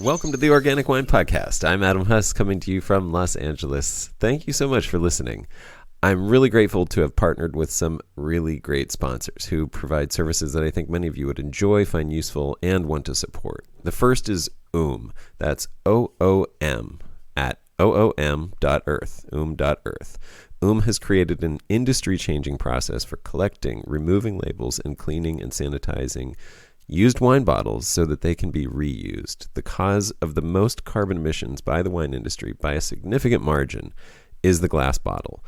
Welcome to the Organic Wine Podcast. I'm Adam Huss, coming to you from Los Angeles. Thank you so much for listening. I'm really grateful to have partnered with some really great sponsors who provide services that I think many of you would enjoy, find useful, and want to support. The first is OOM. That's OOM at oom.earth, oom.earth. OOM has created an industry-changing process for collecting, removing labels, and cleaning and sanitizing used wine bottles so that they can be reused. The cause of the most carbon emissions by the wine industry by a significant margin is the glass bottle,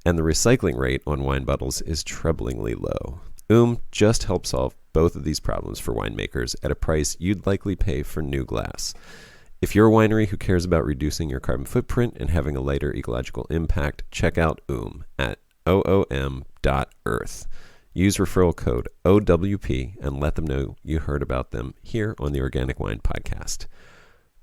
and the recycling rate on wine bottles is troublingly low. OOM just helps solve both of these problems for winemakers at a price you'd likely pay for new glass. If you're a winery who cares about reducing your carbon footprint and having a lighter ecological impact, check out OOM at oom.earth. Use referral code OWP and let them know you heard about them here on the Organic Wine Podcast.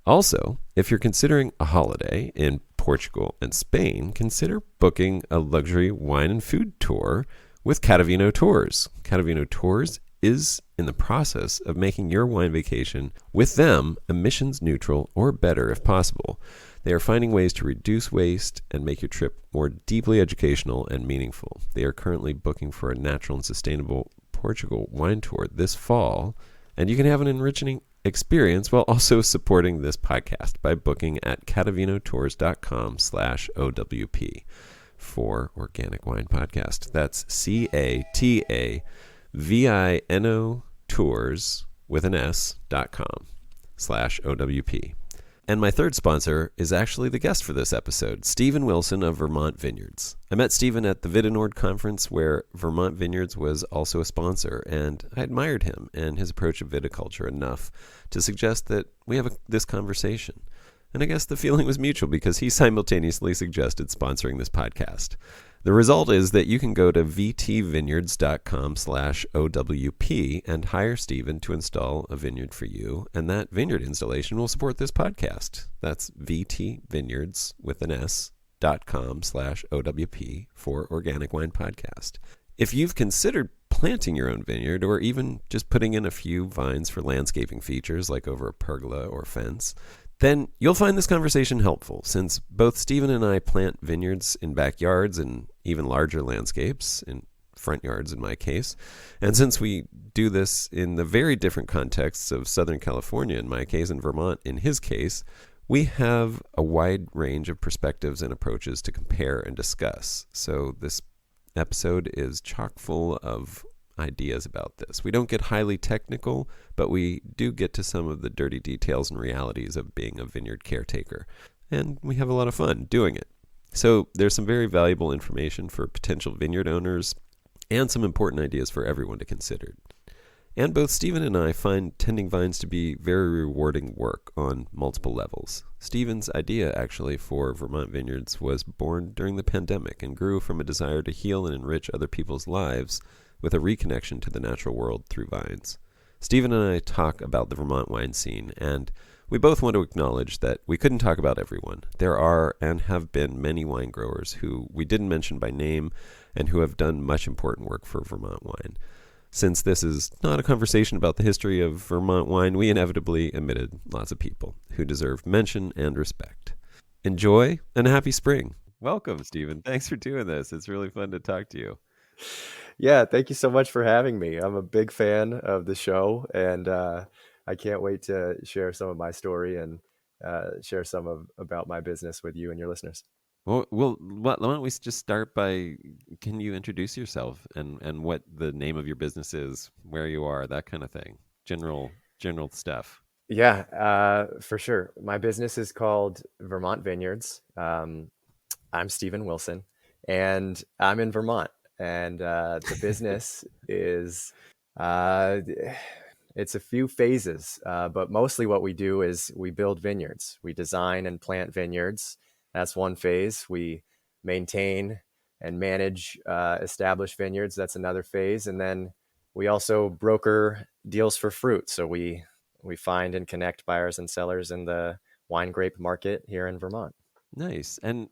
Also, if you're considering a holiday in Portugal and Spain, consider booking a luxury wine and food tour with Catavino Tours. Catavino Tours is in the process of making your wine vacation with them emissions neutral or better if possible. They are finding ways to reduce waste and make your trip more deeply educational and meaningful. They are currently booking for a natural and sustainable Portugal wine tour this fall, and you can have an enriching experience while also supporting this podcast by booking at catavinotours.com/OWP for Organic Wine Podcast. That's CATAVINO Tours with an S.com/OWP. And my third sponsor is actually the guest for this episode, Stephen Wilson of Vermont Vineyards. I met Stephen at the Vineyard conference where Vermont Vineyards was also a sponsor, and I admired him and his approach of viticulture enough to suggest that we have this conversation. And I guess the feeling was mutual because he simultaneously suggested sponsoring this podcast. The result is that you can go to vtvineyards.com/OWP and hire Stephen to install a vineyard for you, and that vineyard installation will support this podcast. That's vtvineyards with an S.com/OWP for Organic Wine Podcast. If you've considered planting your own vineyard or even just putting in a few vines for landscaping features like over a pergola or fence, then you'll find this conversation helpful, since both Stephen and I plant vineyards in backyards and even larger landscapes, in front yards in my case. And since we do this in the very different contexts of Southern California in my case and Vermont in his case, we have a wide range of perspectives and approaches to compare and discuss. So this episode is chock full of ideas about this. We don't get highly technical, but we do get to some of the dirty details and realities of being a vineyard caretaker. And we have a lot of fun doing it. So there's some very valuable information for potential vineyard owners and some important ideas for everyone to consider. And both Stephen and I find tending vines to be very rewarding work on multiple levels. Stephen's idea, actually, for Vermont Vineyards was born during the pandemic and grew from a desire to heal and enrich other people's lives with a reconnection to the natural world through vines. Stephen and I talk about the Vermont wine scene, and we both want to acknowledge that we couldn't talk about everyone. There are and have been many wine growers who we didn't mention by name and who have done much important work for Vermont wine. Since this is not a conversation about the history of Vermont wine, we inevitably omitted lots of people who deserve mention and respect. Enjoy and happy spring. Welcome, Stephen. Thanks for doing this. It's really fun to talk to you. Yeah, thank you so much for having me. I'm a big fan of the show, and I can't wait to share some of my story and share about my business with you and your listeners. Well, why don't we just start by, can you introduce yourself and what the name of your business is, where you are, that kind of thing, general stuff. Yeah, for sure. My business is called Vermont Vineyards. I'm Stephen Wilson, and I'm in Vermont. And the business is, it's a few phases, but mostly what we do is we build vineyards. We design and plant vineyards. That's one phase. We maintain and manage established vineyards. That's another phase. And then we also broker deals for fruit. So we find and connect buyers and sellers in the wine grape market here in Vermont. Nice. And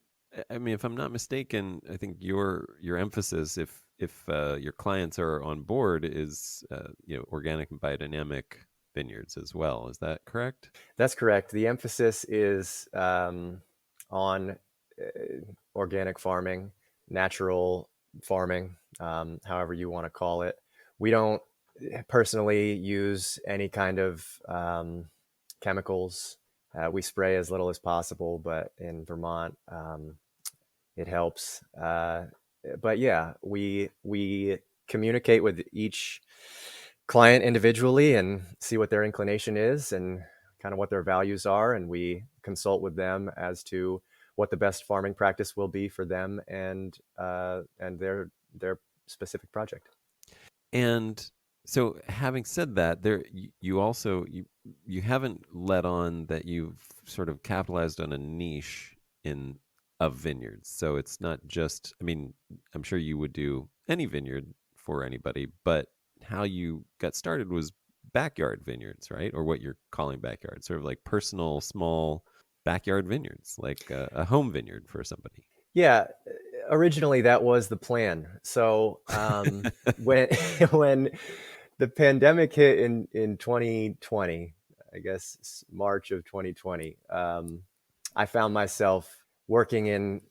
I mean, if I'm not mistaken, I think your emphasis, if your clients are on board, is organic and biodynamic vineyards as well. Is that correct? That's correct. The emphasis is on organic farming, natural farming, however you want to call it. We don't personally use any kind of chemicals. We spray as little as possible, but in Vermont, it helps. But yeah, we communicate with each client individually and see what their inclination is and kind of what their values are, and we consult with them as to what the best farming practice will be for them and their specific project. And so, having said that, you also you haven't let on that you've sort of capitalized on a niche in of vineyards. So it's not just. I mean, I'm sure you would do any vineyard for anybody, but how you got started was backyard vineyards, right? Or what you're calling backyard, sort of like personal, small backyard vineyards, like a home vineyard for somebody. Yeah, originally that was the plan. So when when the pandemic hit in 2020, I guess March of 2020, I found myself working in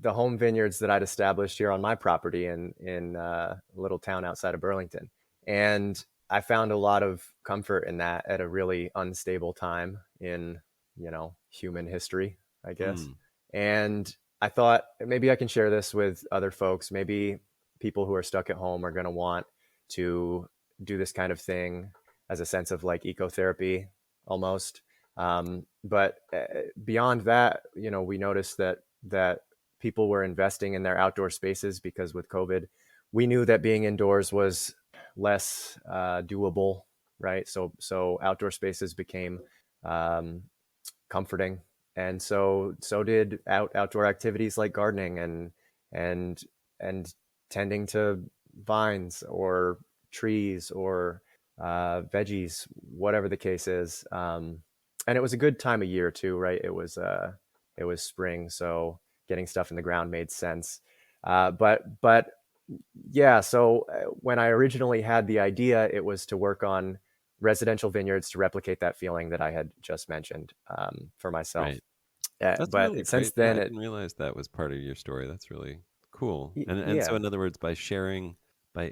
the home vineyards that I'd established here on my property in a little town outside of Burlington, and I found a lot of comfort in that at a really unstable time in human history, I guess. Mm, And I thought maybe I can share this with other folks. Maybe people who are stuck at home are going to want to do this kind of thing as a sense of like ecotherapy almost. But beyond that, we noticed that people were investing in their outdoor spaces because with COVID, we knew that being indoors was less doable, right? So outdoor spaces became um, comforting, and so did outdoor activities like gardening and and tending to vines or trees or veggies, whatever the case is. And it was a good time of year too, right? It was spring, so getting stuff in the ground made sense. But yeah, so when I originally had the idea, it was to work on residential vineyards to replicate that feeling that I had just mentioned for myself. right. That's really But since great. Yeah, then, I didn't realize that was part of your story. That's really cool. And so yeah. in other words, by sharing by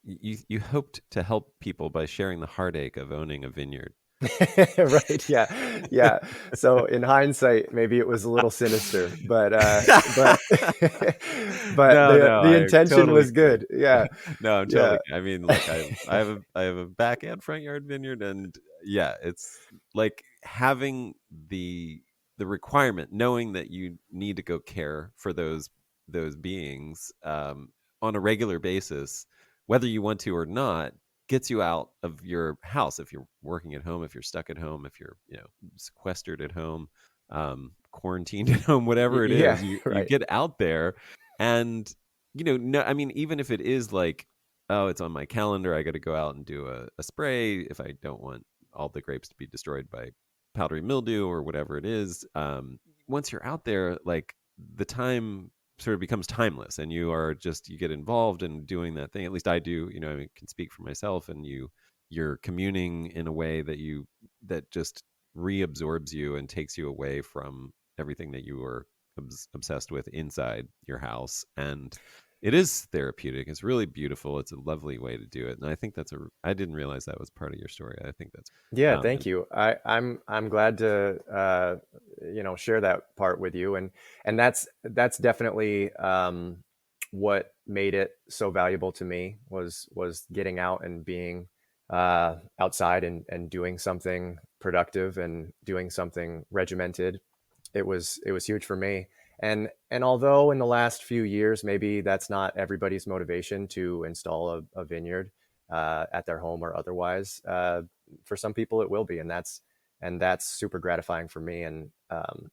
you hoped to help people by sharing the heartache of owning a vineyard. Right. Yeah. Yeah. So in hindsight, maybe it was a little sinister, but but No, the no, the I intention totally was kid. good. Yeah. No, I'm Yeah. totally I mean, look, I have a back and front yard vineyard, and yeah, it's like having the requirement, knowing that you need to go care for those beings on a regular basis, whether you want to or not, gets you out of your house if you're working at home, if you're stuck at home, if you're sequestered at home, quarantined at home, whatever it Yeah. is, you Right. get out there. And no, I mean, even if it is like, oh, it's on my calendar, I got to go out and do a spray if I don't want all the grapes to be destroyed by powdery mildew or whatever it is. Once you're out there, like the time sort of becomes timeless, and you get involved in doing that thing. At least I do. I can speak for myself, and you're communing in a way that just reabsorbs you and takes you away from everything that you were obsessed with inside your house. And it is therapeutic. It's really beautiful. It's a lovely way to do it. And I think I didn't realize that was part of your story. I think that's, Yeah, um, thank you. I'm glad to share that part with you, and that's definitely what made it so valuable to me was getting out and being outside and doing something productive and doing something regimented. It was huge for me. And although in the last few years maybe that's not everybody's motivation to install a vineyard at their home or otherwise, for some people it will be, and that's super gratifying for me and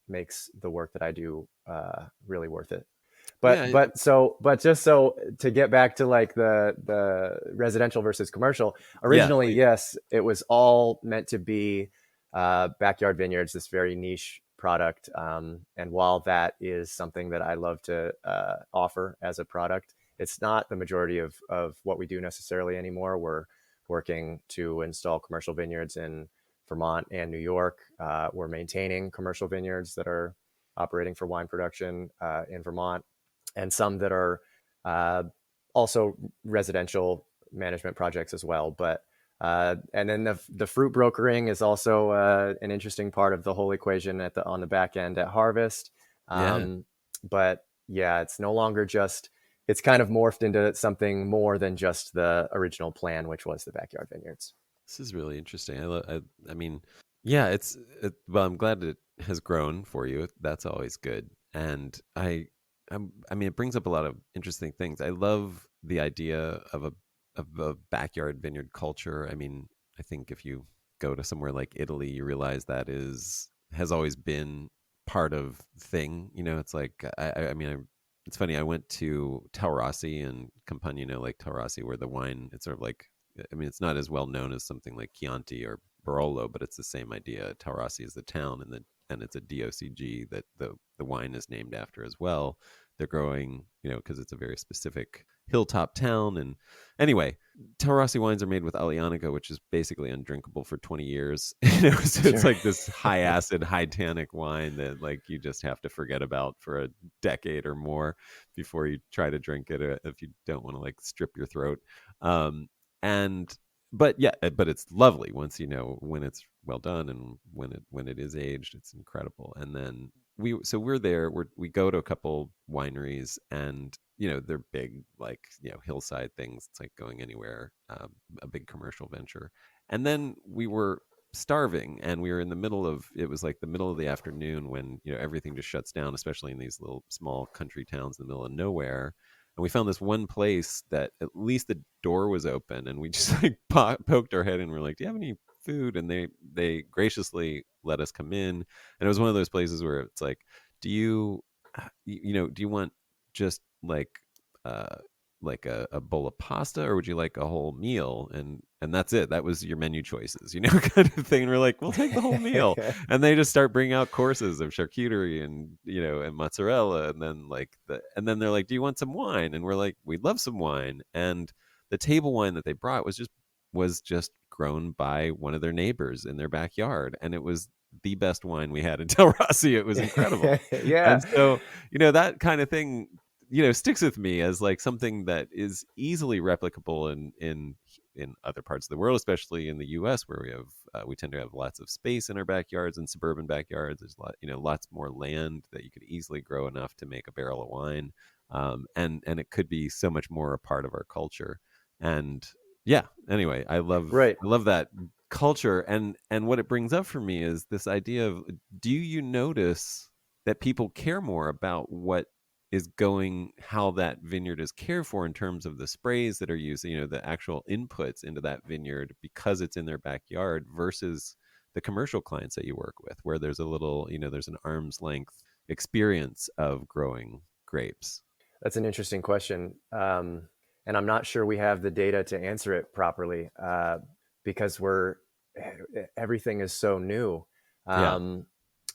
makes the work that I do really worth it. yeah, But just so to get back to like the residential versus commercial, yeah, originally, please. yes, it was all meant to be backyard vineyards, this very niche product. And while that is something that I love to offer as a product, it's not the majority of what we do necessarily anymore. working to install commercial vineyards in Vermont and New York. We're maintaining commercial vineyards that are operating for wine production in Vermont, and some that are also residential management projects as well. But and then the fruit brokering is also an interesting part of the whole equation on the back end at harvest. Yeah. But yeah, it's no longer just, it's kind of morphed into something more than just the original plan, which was the backyard vineyards. This is really interesting. I mean, yeah, well, I'm glad it has grown for you. That's always good. And I mean, it brings up a lot of interesting things. I love the idea of a backyard vineyard culture. I mean, I think if you go to somewhere like Italy, you realize has always been part of thing. You know, it's like I mean, it's funny. I went to Taurasi and Campagna, like Taurasi, where the wine, it's sort of like, I mean, it's not as well known as something like Chianti or Barolo, but it's the same idea. Taurasi is the town, and it's a DOCG that the wine is named after as well. They're growing, you know, because it's a very specific hilltop town. And anyway, Taurasi wines are made with Aglianico, which is basically undrinkable for 20 years. You know, so it's like this high acid, high tannic wine that like you just have to forget about for a decade or more before you try to drink it, if you don't want to like strip your throat. And but yeah, but it's lovely once you know when it's well done, and when it is aged, it's incredible. And then we're there, we go to a couple wineries, and you know, they're big, like, you know, hillside things. It's like going anywhere, a big commercial venture. And then we were starving, and we were in the middle of, it was like the middle of the afternoon when, you know, everything just shuts down, especially in these little small country towns in the middle of nowhere. And we found this one place that at least the door was open, and we just like poked our head in, and we're like, do you have any food? And they graciously let us come in. And it was one of those places where it's like, do you you know, do you want just uh like a bowl of pasta, or would you like a whole meal? And that's it, that was your menu choices, you know, kind of thing. And we're like, we'll take the whole meal. And they just start bringing out courses of charcuterie and, you know, and mozzarella, and then and then they're like, do you want some wine? And we're like, we'd love some wine. And the table wine that they brought was just grown by one of their neighbors in their backyard, and it was the best wine we had in Taurasi. It was incredible. Yeah. And so, you know, that kind of thing, you know, sticks with me as like something that is easily replicable in other parts of the world, especially in the U.S., where we tend to have lots of space in our backyards and suburban backyards. There's lots more land that you could easily grow enough to make a barrel of wine, and it could be so much more a part of our culture. And yeah, anyway, Right. I love that culture. And what it brings up for me is this idea of, do you notice that people care more about how that vineyard is cared for in terms of the sprays that are used, you know, the actual inputs into that vineyard, because it's in their backyard, versus the commercial clients that you work with, where there's a little, you know, there's an arm's length experience of growing grapes? That's an interesting question. And I'm not sure we have the data to answer it properly, because everything is so new. Yeah.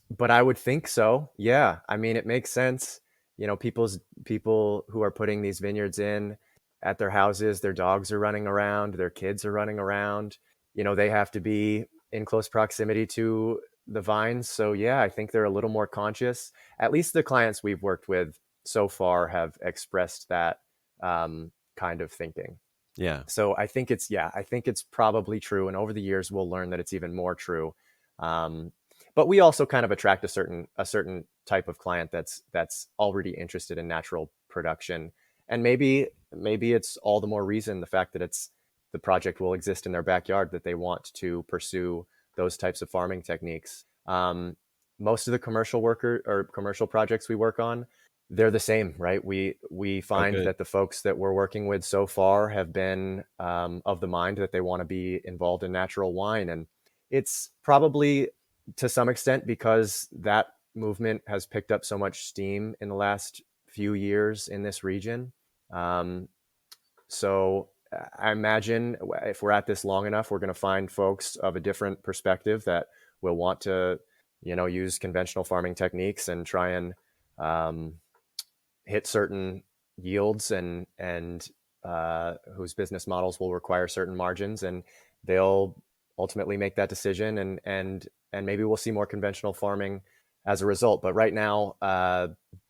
But I would think so. Yeah. I mean, it makes sense. You know, people who are putting these vineyards in at their houses, their dogs are running around, their kids are running around. You know, they have to be in close proximity to the vines. So yeah, I think they're a little more conscious. At least the clients we've worked with so far have expressed that kind of thinking. Yeah. So I think it's probably true. And over the years, we'll learn that it's even more true. But we also kind of attract a certain type of client that's already interested in natural production. And maybe it's all the more reason, the fact that the project will exist in their backyard, that they want to pursue those types of farming techniques. Most of the commercial projects we work on, they're the same, right? We find that the folks that we're working with so far have been of the mind that they want to be involved in natural wine. And it's probably to some extent because that movement has picked up so much steam in the last few years in this region. So I imagine if we're at this long enough, we're going to find folks of a different perspective that will want to, you know, use conventional farming techniques and try and hit certain yields and whose business models will require certain margins, and they'll ultimately make that decision, and maybe we'll see more conventional farming as a result. But right now,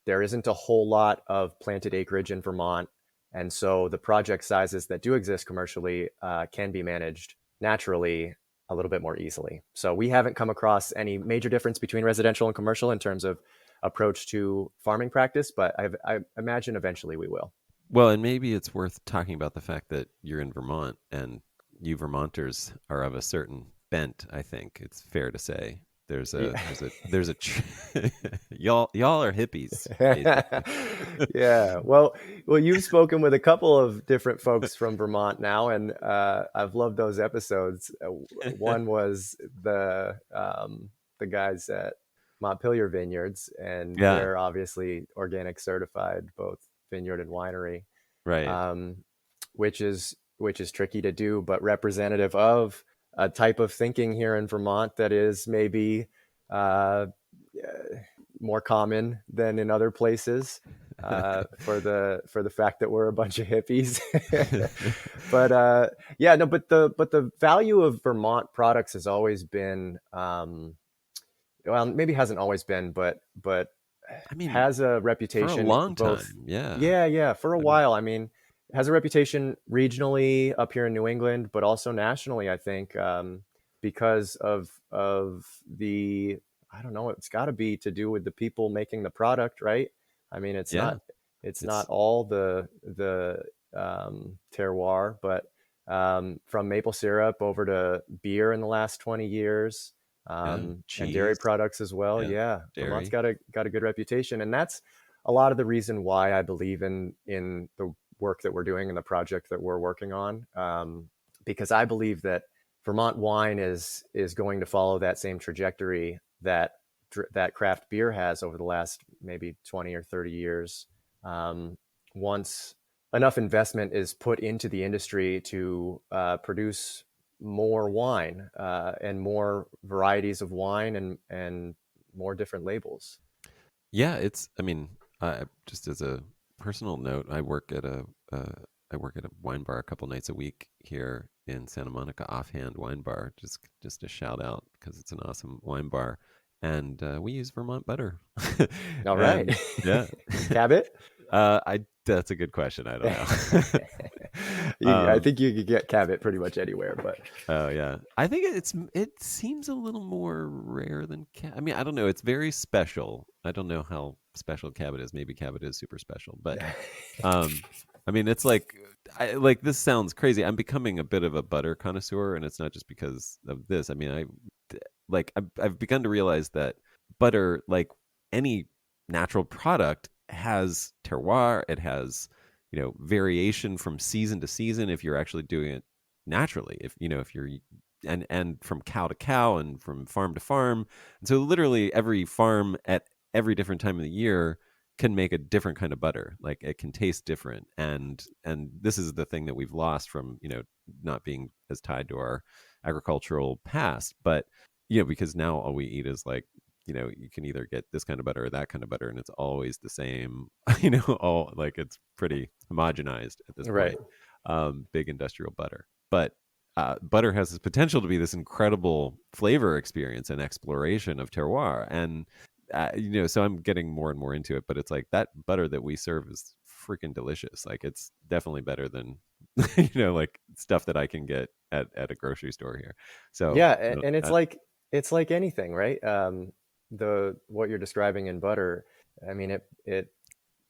there isn't a whole lot of planted acreage in Vermont, and so the project sizes that do exist commercially can be managed naturally a little bit more easily. So we haven't come across any major difference between residential and commercial in terms of approach to farming practice, but I imagine eventually we will. Well, and maybe it's worth talking about the fact that you're in Vermont and you Vermonters are of a certain bent. I think it's fair to say there's a Yeah. there's a y'all are hippies, basically. Yeah. Well, you've spoken with a couple of different folks from Vermont now, and I've loved those episodes. One was the guys at Montpelier Vineyards, and Yeah, they're obviously organic certified, both vineyard and winery, right. um, which is tricky to do, but representative of a type of thinking here in Vermont that is maybe uh, more common than in other places, for the fact that we're a bunch of hippies. But yeah, no, but the value of Vermont products has always been, well, maybe hasn't always been, but I mean, has a for a reputation long both. time, yeah. Yeah, for a I mean, while. I mean, has a reputation regionally up here in New England, but also nationally, I think, because of the, I don't know, it's got to be to do with the people making the product, right? I mean, it's yeah, not it's not it's all the terroir, but from maple syrup over to beer in the last 20 years, yeah, and dairy cheese, products as well. yeah, Yeah, Vermont's dairy. got a good reputation, and that's a lot of the reason why I believe in the work that we're doing and the project that we're working on, because I believe that Vermont wine is going to follow that same trajectory that craft beer has over the last maybe 20 or 30 years. Once enough investment is put into the industry to produce more wine, and more varieties of wine, and more different labels. Yeah, it's. I mean, just as a personal note, uh, I work at a wine bar a couple nights a week here in Santa Monica, Offhand Wine Bar. Just a shout out because it's an awesome wine bar, and we use Vermont butter. All right. And yeah, Cabot. I that's a good question. I don't I know. um, think you could get Cabot pretty much anywhere, but Oh yeah, I think it seems a little more rare than I mean, I don't know. It's very special. I don't know how special Cabot is. Maybe Cabot is super special, but um, I mean, it's like like this sounds crazy. I'm becoming a bit of a butter connoisseur, and it's not just because of this. I mean, I've begun to realize that butter, like any natural product, has terroir. It has variation from season to season if you're actually doing it naturally, if you're and from cow to cow and from farm to farm. And so literally every farm at every different time of the year can make a different kind of butter. Like it can taste different. And this is the thing that we've lost from not being as tied to our agricultural past. But because now all we eat is like, you can either get this kind of butter or that kind of butter, and it's always the same. All like it's pretty homogenized at this right. point. Big industrial butter. But butter has this potential to be this incredible flavor experience and exploration of terroir. And so I'm getting more and more into it. But it's like that butter that we serve is freaking delicious. Like it's definitely better than like stuff that I can get at a grocery store here. So Yeah, and it's like anything, right? The what you're describing in butter, I mean, it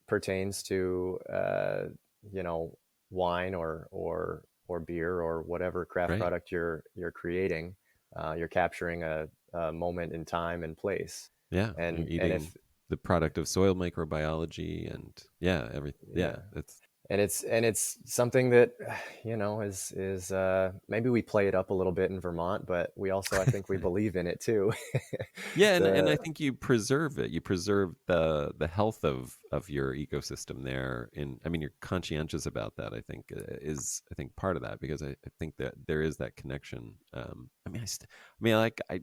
pertains to you know wine or beer or whatever craft right. product you're creating. You're capturing a moment in time and place, Yeah, you're and eating if the product of soil microbiology and yeah, it's and it's something that is maybe we play it up a little bit in Vermont, but we also, I think, we believe in it too. yeah, and I The think you preserve it. You preserve the health of your ecosystem there. And I mean, you're conscientious about that. I think is I think part of that because I think that there is that connection. I mean, I mean, like I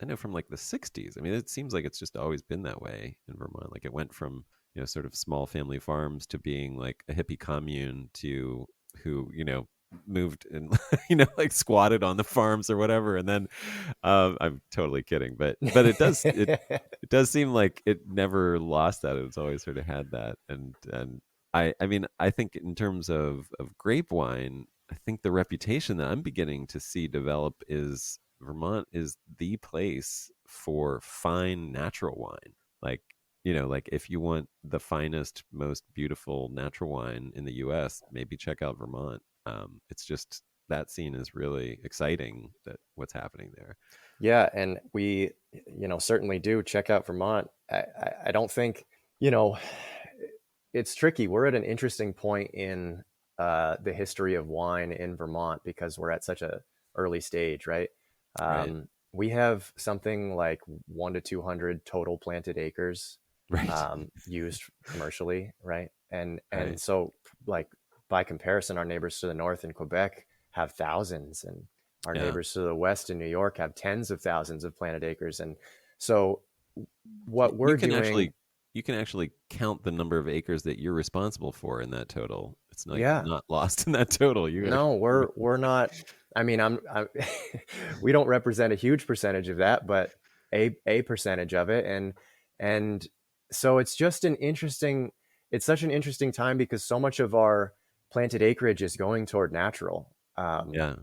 know from like the '60s. I mean, it seems like it's just always been that way in Vermont. Like it went from sort of small family farms to being like a hippie commune to who, moved and like squatted on the farms or whatever. And then I'm totally kidding, but it does seem like it never lost that. It's always sort of had that. And I mean, I think in terms of grape wine, I think the reputation that I'm beginning to see develop is Vermont is the place for fine natural wine. Like, like if you want the finest, most beautiful natural wine in the US, maybe check out Vermont. It's just that scene is really exciting, that what's happening there. Yeah, and we, certainly do check out Vermont. I don't think, you know, it's tricky. We're at an interesting point in the history of wine in Vermont because we're at such a early stage, right? Right. We have something like 1 to 200 total planted acres Right. used commercially, right? And Right. so, like, by comparison, our neighbors to the north in Quebec have thousands, and our Yeah. neighbors to the west in New York have tens of thousands of planted acres. And so what You we're can doing, actually count the number of acres that you're responsible for in that total. It's like yeah, not lost in that total. no, we're not. I mean, I'm we don't represent a huge percentage of that, but a percentage of it. And so it's just an interesting, it's such an interesting time because so much of our planted acreage is going toward natural. Yeah.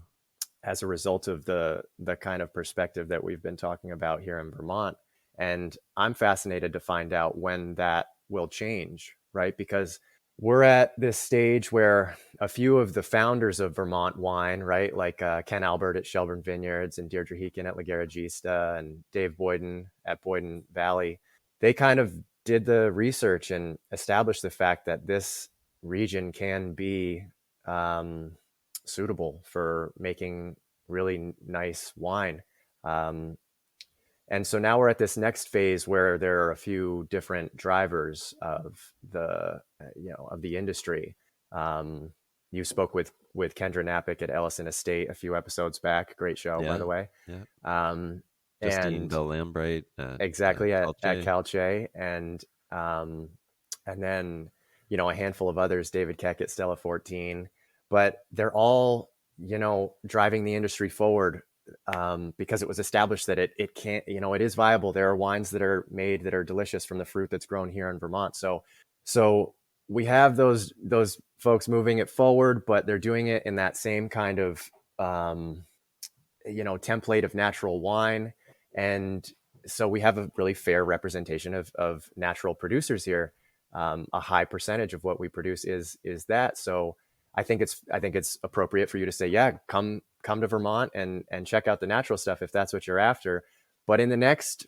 As a result of the kind of perspective that we've been talking about here in Vermont. And I'm fascinated to find out when that will change, right? Because we're at this stage where a few of the founders of Vermont wine, right, like Ken Albert at Shelburne Vineyards and Deirdre Heekin at La Garagista and Dave Boyden at Boyden Valley, they kind of did the research and established the fact that this region can be um, suitable for making really nice wine. Um, and so now we're at this next phase where there are a few different drivers of the industry. Um, you spoke with Kendra Napick at Ellison Estate a few episodes back. Great show, by Yeah. the way. Yeah. Um, Justine and Bell Lambright at exactly at Calche. Calche, um, and then a handful of others, David Keck at Stella 14, but they're all driving the industry forward because it was established that it can't, it is viable. There are wines that are made that are delicious from the fruit that's grown here in Vermont. So we have those folks moving it forward, but they're doing it in that same kind of template of natural wine. And so we have a really fair representation of natural producers here. A high percentage of what we produce is that. So I think it's appropriate for you to say, yeah, come to Vermont and check out the natural stuff if that's what you're after. But in the next,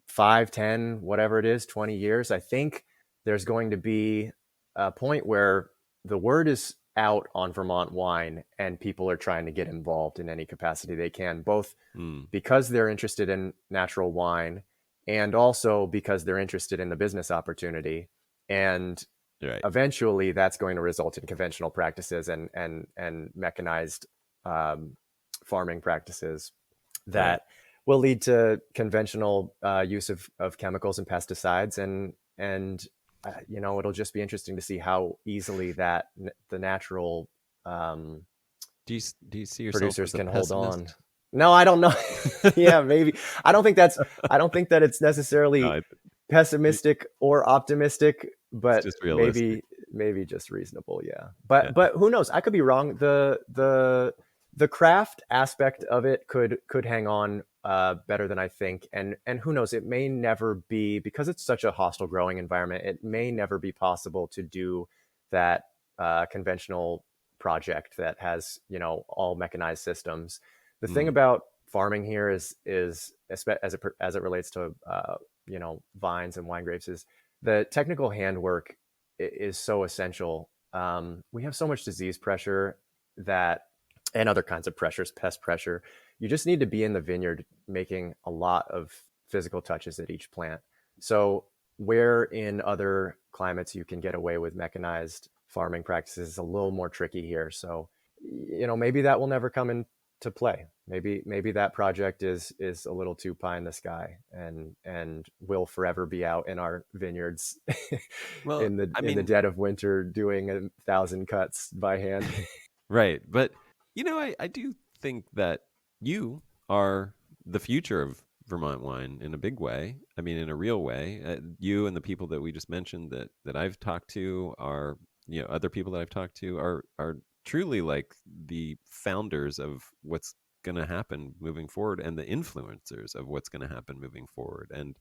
5, 10, whatever it is, 20 years, I think there's going to be a point where the word is out on Vermont wine and people are trying to get involved in any capacity they can, both Mm, because they're interested in natural wine and also because they're interested in the business opportunity. And right. eventually that's going to result in conventional practices and mechanized farming practices Right. that will lead to conventional use of chemicals and pesticides. And it'll just be interesting to see how easily the natural Do you see yourself producers as a can hold on. pessimist? No, I don't know. Yeah, maybe. I don't think that it's No, necessarily pessimistic or optimistic, it's but just realistic. maybe just reasonable. Yeah. Yeah. But who knows? I could be wrong. The craft aspect of it could hang on better than I think. And who knows, it may never be, because it's such a hostile growing environment, it may never be possible to do that conventional project that has, all mechanized systems. The thing Mm, about farming here is as it relates to vines and wine grapes, is the technical handwork is so essential. We have so much disease pressure that, and other kinds of pressures, pest pressure. You just need to be in the vineyard making a lot of physical touches at each plant. So where in other climates you can get away with mechanized farming practices is a little more tricky here. So maybe that will never come into play. maybe that project is a little too pie in the sky, and will forever be out in our vineyards Well, I in the mean, dead of winter doing 1,000 cuts by hand. right. But, I do think that you are the future of Vermont wine in a big way. I mean, in a real way. You and the people that we just mentioned that I've talked to are, other people that I've talked to are truly like the founders of what's going to happen moving forward and the influencers of what's going to happen moving forward. And,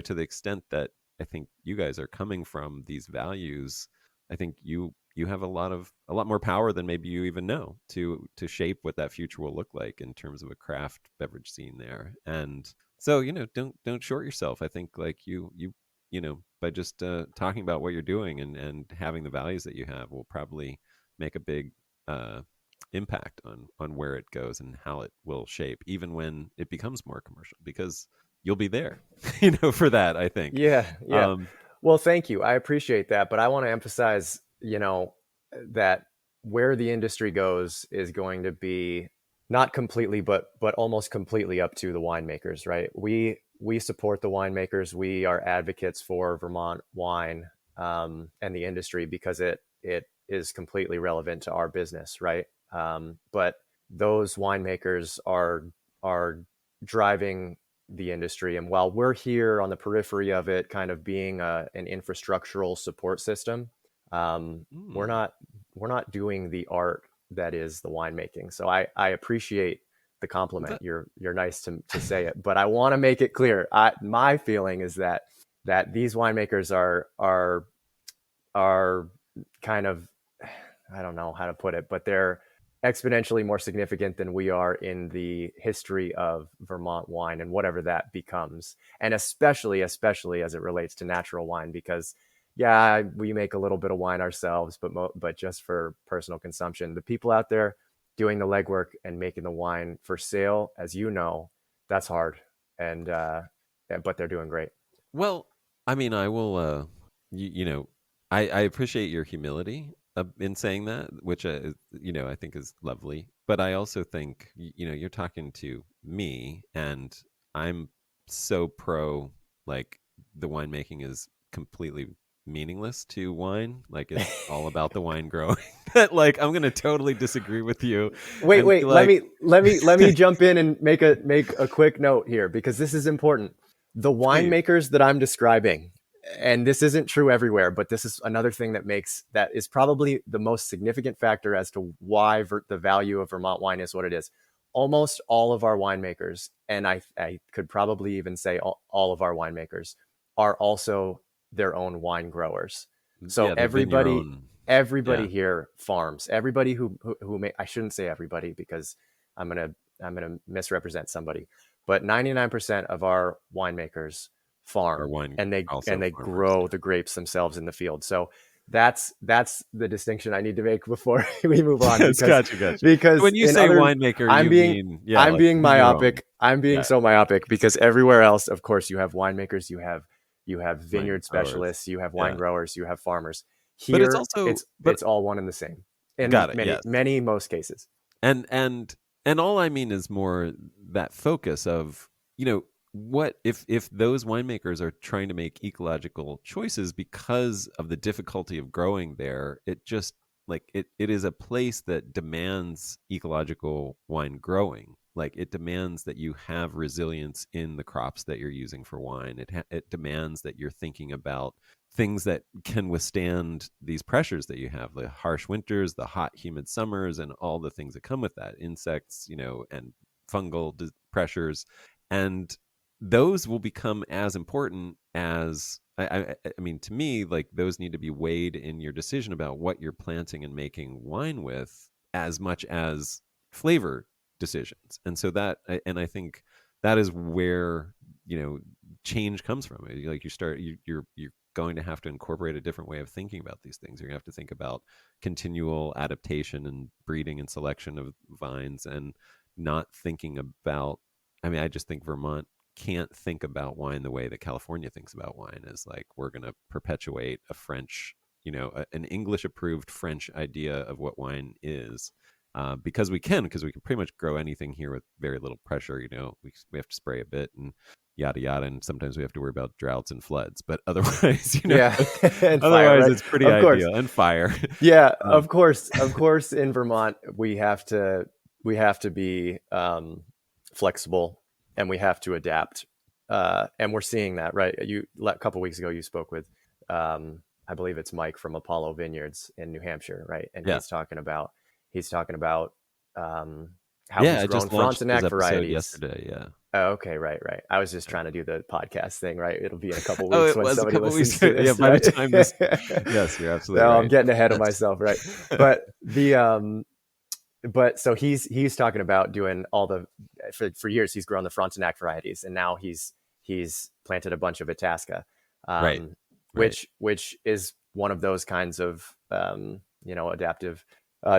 to the extent that I think you guys are coming from these values, I think you have a lot more power than maybe you even know to shape what that future will look like in terms of a craft beverage scene there. And so, don't short yourself. I think like by just talking about what you're doing and having the values that you have will probably make a big uh, impact on where it goes and how it will shape, even when it becomes more commercial, because you'll be there, for that, I think. Yeah, yeah. Um, Well, thank you. I appreciate that, but I want to emphasize, that where the industry goes is going to be not completely, but almost completely up to the winemakers, right? We support the winemakers. We are advocates for Vermont wine, and the industry, because it is completely relevant to our business, right? But those winemakers are driving the industry, and while we're here on the periphery of it, kind of being an infrastructural support system, we're mm, not we're not doing the art that is the winemaking. So I appreciate the well, compliment. You're nice to say it, but I want to make it clear. My feeling is that these winemakers are kind of, I don't know how to put it, but they're exponentially more significant than we are in the history of Vermont wine and whatever that becomes. And especially as it relates to natural wine, because yeah, we make a little bit of wine ourselves, but just for personal consumption. The people out there doing the legwork and making the wine for sale, as you know, that's hard. And but they're doing great. well, I mean, I will. I appreciate your humility in saying that, which I think is lovely. But I also think you're talking to me, and I'm so pro like the winemaking is completely meaningless to wine. Like it's all about the wine growing. That like I'm gonna totally disagree with you Wait, and be wait. Let like, me let me jump in and make a quick note here, because this is important. The please, winemakers that I'm describing, and this isn't true everywhere, but this is another thing that is probably the most significant factor as to why the value of Vermont wine is what it is. Almost all of our winemakers, and I could probably even say all of our winemakers, are also their own wine growers. So yeah, they've been your own. everybody Yeah. here farms. Everybody who may, I shouldn't say everybody, because I'm gonna misrepresent somebody, but 99% of our winemakers Or farm, wine and also they farmers. grow the grapes themselves in the field. So that's the distinction I need to make before we move on, Yes, gotcha, gotcha. So when you in say other, winemaker, I'm you being mean, yeah, like being been your own. myopic. I'm being Yeah, so myopic because everywhere else, of course, you have winemakers, you have wine vineyard growers. specialists, you have wine Yeah. growers, you have farmers. But it's Here, also, but it's all one and the same in got it, yes. most cases. And and all I mean is more that focus of, what if those winemakers are trying to make ecological choices because of the difficulty of growing there, it just like it is a place that demands ecological wine growing. Like it demands that you have resilience in the crops that you're using for wine. It demands that you're thinking about things that can withstand these pressures that you have, the harsh winters, the hot humid summers, and all the things that come with that, insects, and fungal pressures. And those will become as important as I mean, to me, like those need to be weighed in your decision about what you're planting and making wine with, as much as flavor decisions. And so and I think that is where change comes from. Like you're going to have to incorporate a different way of thinking about these things. You're going to have to think about continual adaptation and breeding and selection of vines, and not thinking about. I mean, I just think Vermont can't think about wine the way that California thinks about wine, is like we're going to perpetuate a French, an English approved French idea of what wine is. because we can pretty much grow anything here with very little pressure. We have to spray a bit and yada yada, and sometimes we have to worry about droughts and floods. But otherwise, Yeah. And fire, otherwise right? it's pretty Of course. ideal. And fire. Yeah, um, of course. In Vermont, we have to be flexible, and we have to adapt. And we're seeing that, right? A couple weeks ago, you spoke with, I believe it's Mike from Apollo Vineyards in New Hampshire, right? And yeah, he's talking about how yeah. he's I grown just launched his Frontenac episode varieties. yesterday. Yeah. Oh, okay, right, right. I was just trying to do the podcast thing, right? It'll be in a couple Oh, weeks it when was a somebody couple weeks listens to ago. Yeah. this, By the right? time this, yes, you're absolutely No, I'm right. getting ahead of That's myself, right? But but so he's talking about doing all the for years he's grown the Frontenac varieties, and now he's planted a bunch of Itasca, right. Right. which is one of those kinds of adaptive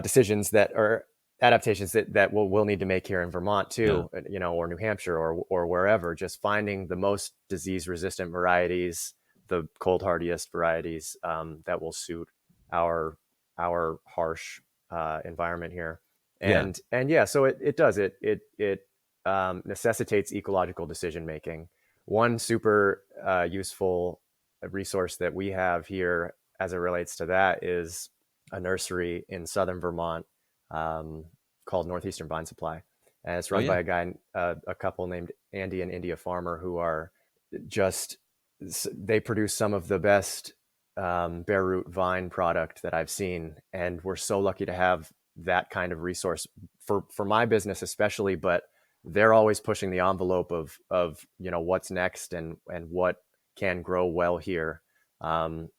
decisions that are adaptations that we'll need to make here in Vermont Yeah. too, or New Hampshire or wherever. Just finding the most disease resistant varieties, the cold hardiest varieties that will suit our harsh environment here. Yeah. And yeah, so it does it necessitates ecological decision making. One super useful resource that we have here as it relates to that is a nursery in southern Vermont called Northeastern Vine Supply, and it's Oh run yeah. by a couple named Andy and India Farmer, who are just they produce some of the best bare root vine product that I've seen, and we're so lucky to have that kind of resource for my business especially. But they're always pushing the envelope of what's next and what can grow well here,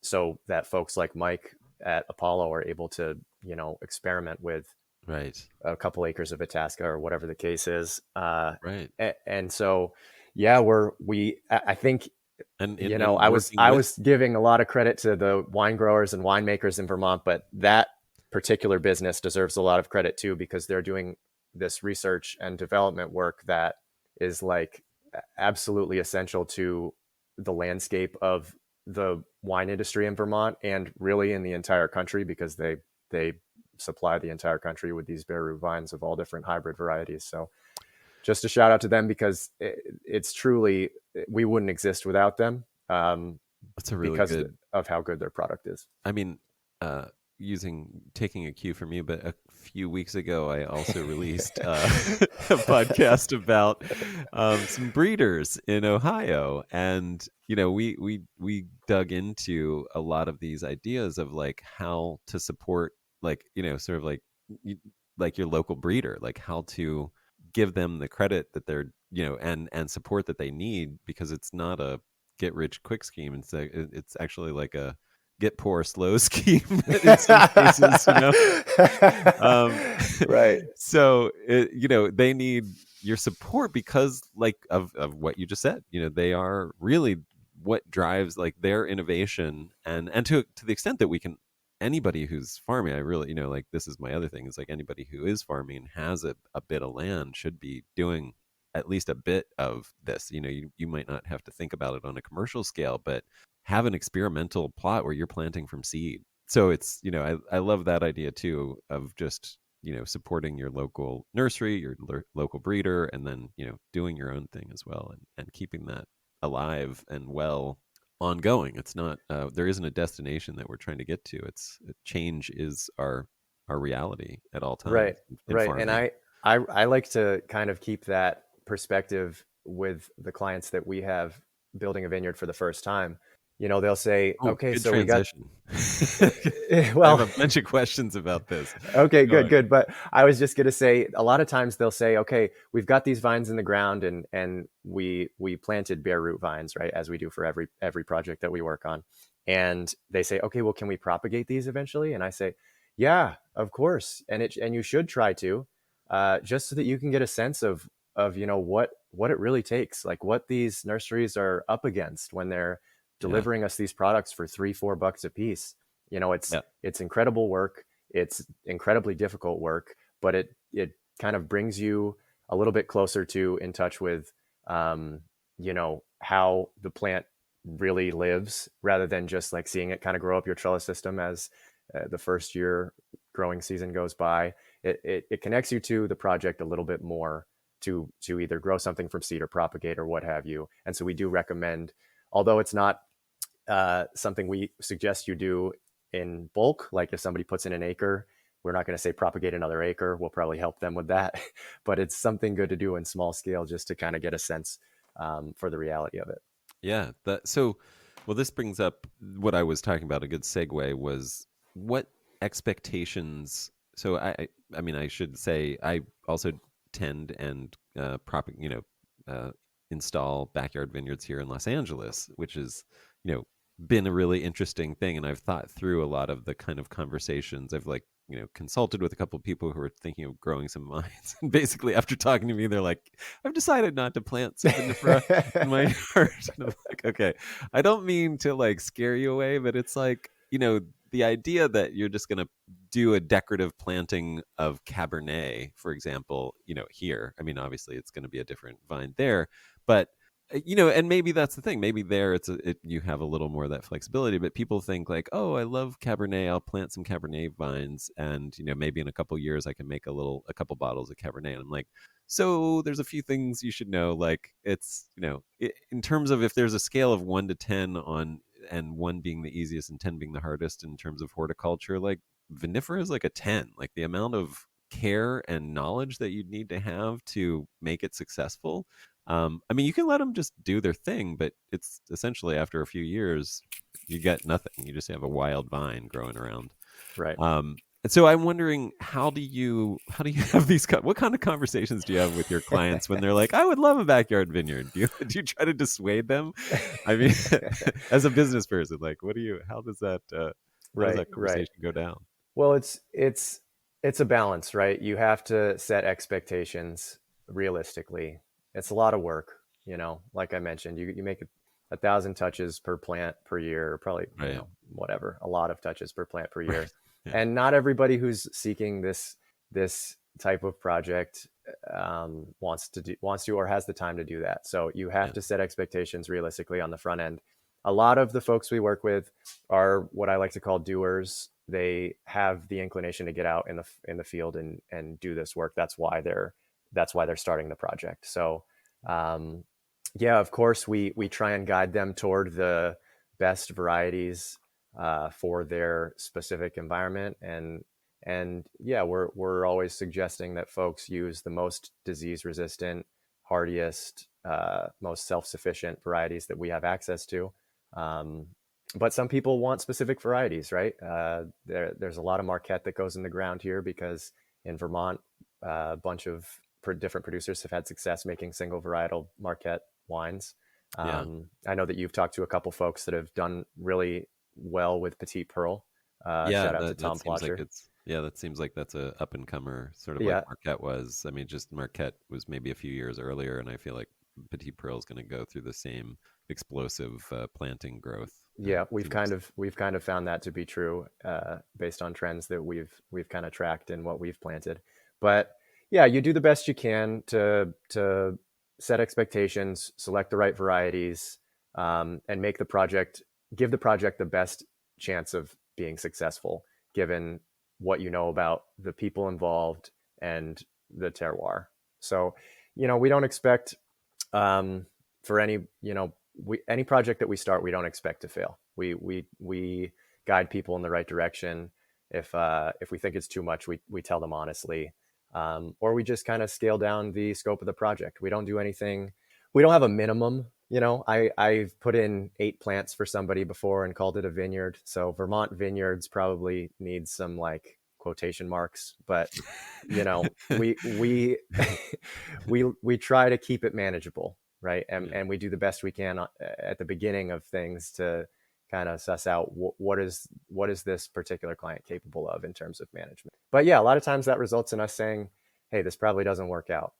so that folks like Mike at Apollo are able to experiment with Right. a couple acres of Itasca or whatever the case is. Right. And so, yeah, I think, And I was, working I with. was giving a lot of credit to the wine growers and winemakers in Vermont, but that particular business deserves a lot of credit too, because they're doing this research and development work that is like absolutely essential to the landscape of the wine industry in Vermont and really in the entire country, because they supply the entire country with these bare root vines of all different hybrid varieties. So just a shout out to them, because it's truly, we wouldn't exist without them, That's a really because good. of how good their product is. I mean, taking a cue from you, but a few weeks ago, I also released a podcast about some breeders in Ohio, and we dug into a lot of these ideas of like how to support, like sort of like like your local breeder, like how to give them the credit that they're and support that they need, because it's not a get rich quick scheme. It's actually like a get poor slow scheme in some cases. um Right. so they need your support because like of what you just said. They are really what drives like their innovation, and to the extent that we can, anybody who's farming, I really like, this is my other thing, is like anybody who is farming and has a bit of land should be doing at least a bit of this. You might not have to think about it on a commercial scale, but have an experimental plot where you're planting from seed. So it's I love that idea too, of just supporting your local nursery, your local breeder, and then doing your own thing as well, and keeping that alive and well ongoing. It's not there isn't a destination that we're trying to get to. It's change is our reality at all times Right. in Right. And farming. I like to kind of keep that perspective with the clients that we have building a vineyard for the first time. They'll say, Oh, okay, good so we got, transition. I have well, a bunch of questions about this. okay, Go good, ahead. good. But I was just going to say, a lot of times they'll say, okay, we've got these vines in the ground, and we planted bare root vines, right, as we do for every project that we work on. And they say, okay, well, can we propagate these eventually? And I say, yeah, of course, and you should try to, just so that you can get a sense of what it really takes, like what these nurseries are up against when they're Yeah. delivering us these products for $3-4 a piece. Yeah. It's incredible work. It's incredibly difficult work, but it kind of brings you a little bit closer to in touch with how the plant really lives, rather than just like seeing it kind of grow up your trellis system as the first year growing season goes by. it connects you to the project a little bit more to either grow something from seed or propagate or what have you. And so we do recommend, although it's not something we suggest you do in bulk, like if somebody puts in an acre, we're not going to say propagate another acre. We'll probably help them with that, but it's something good to do in small scale just to kind of get a sense for the reality of it. Yeah. Well, this brings up what I was talking about. A good segue was what expectations. So I mean, I should say I also tend and install backyard vineyards here in Los Angeles, which is, been a really interesting thing. And I've thought through a lot of the kind of conversations. I've consulted with a couple of people who are thinking of growing some vines. And basically after talking to me, they're like, I've decided not to plant some vinifera in my yard. And I'm like, okay, I don't mean to like scare you away, but it's like, the idea that you're just going to do a decorative planting of Cabernet, for example, here, I mean, obviously it's going to be a different vine there, but and maybe that's the thing. Maybe there you have a little more of that flexibility, but people think like, oh, I love Cabernet. I'll plant some Cabernet vines, and maybe in a couple years I can make a couple bottles of Cabernet. And I'm like, so there's a few things you should know. Like it's in terms of if there's a scale of 1 to 10 on, and 1 being the easiest and 10 being the hardest in terms of horticulture, like vinifera is like a 10. Like the amount of care and knowledge that you'd need to have to make it successful. I mean, you can let them just do their thing, but it's essentially after a few years, you get nothing. You just have a wild vine growing around. Right. And so I'm wondering, how do you have these? What kind of conversations do you have with your clients when they're like, "I would love a backyard vineyard"? Do you try to dissuade them? I mean, as a business person, like, how does that conversation go down? Well, it's a balance, right? You have to set expectations realistically. It's a lot of work, like I mentioned, you make 1,000 touches per plant per year, probably, right. Whatever, a lot of touches per plant per year. Right. Yeah. And not everybody who's seeking this type of project wants to or has the time to do that. So you have to set expectations realistically on the front end. A lot of the folks we work with are what I like to call doers. They have the inclination to get out in the field and do this work. That's why they're starting the project. So, of course, we try and guide them toward the best varieties for their specific environment, and we're always suggesting that folks use the most disease-resistant, hardiest, most self-sufficient varieties that we have access to. But some people want specific varieties, right? There's a lot of Marquette that goes in the ground here because in Vermont, a bunch of different producers have had success making single varietal Marquette wines. I know that you've talked to a couple folks that have done really well with Petite Pearl. Shout out to Tom Plotcher. That seems like that's a up and comer, sort of like Marquette was. I mean, just Marquette was maybe a few years earlier, and I feel like Petite Pearl is going to go through the same explosive planting growth. Yeah, we've kind of found that to be true based on trends that we've kind of tracked in what we've planted. But yeah, you do the best you can to set expectations, select the right varieties, and give the project the best chance of being successful, given what you know about the people involved and the terroir. So, we don't expect for any project that we start, we don't expect to fail. We guide people in the right direction. If we think it's too much, we tell them honestly, or we just kind of scale down the scope of the project. We don't do anything. We don't have a minimum. I've put in 8 plants for somebody before and called it a vineyard. So Vermont Vineyards probably needs some like quotation marks, but we we try to keep it manageable, right? And we do the best we can at the beginning of things to kind of suss out what is this particular client capable of in terms of management. But yeah, a lot of times that results in us saying, hey, this probably doesn't work out.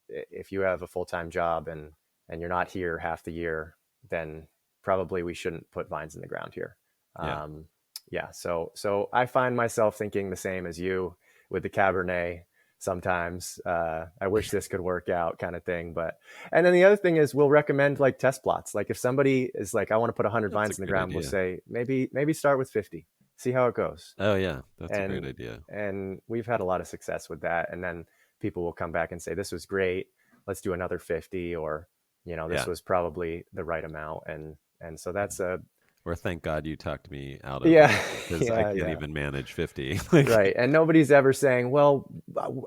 If you have a full-time job and you're not here half the year, then probably we shouldn't put vines in the ground here. So I find myself thinking the same as you with the Cabernet sometimes. I wish this could work out kind of thing. And then the other thing is we'll recommend like test plots. Like if somebody is like, I want to put 100 vines in the ground, we'll say maybe start with 50. see how it goes. Oh yeah, that's a great And idea. and we've had a lot of success with that. And then people will come back and say, this was great, let's do another 50, or this Yeah. was probably the right amount. And so that's a Or thank God you talked me out of yeah. it because I Yeah, can't yeah. even manage 50. Like, Right. And nobody's ever saying, well,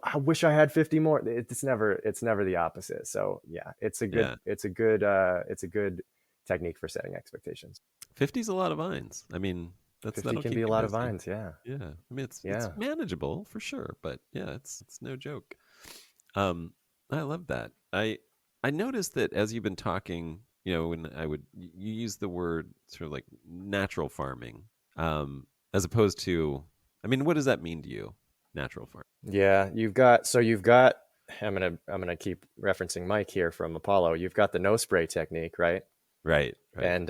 I wish I had 50 more. It's never the opposite. So yeah, yeah, it's a good technique for setting expectations. 50 is a lot of vines. I mean, 50 that'll can keep be a you lot of busy. vines. Yeah. Yeah. I mean, it's Yeah. manageable for sure, but yeah, it's no joke. Um, I love that. I noticed that as you've been talking, when you use the word sort of like natural farming, as opposed to, I mean, what does that mean to you? Natural farm. Yeah. You've got I'm gonna keep referencing Mike here from Apollo. You've got the no spray technique, right? Right. Right.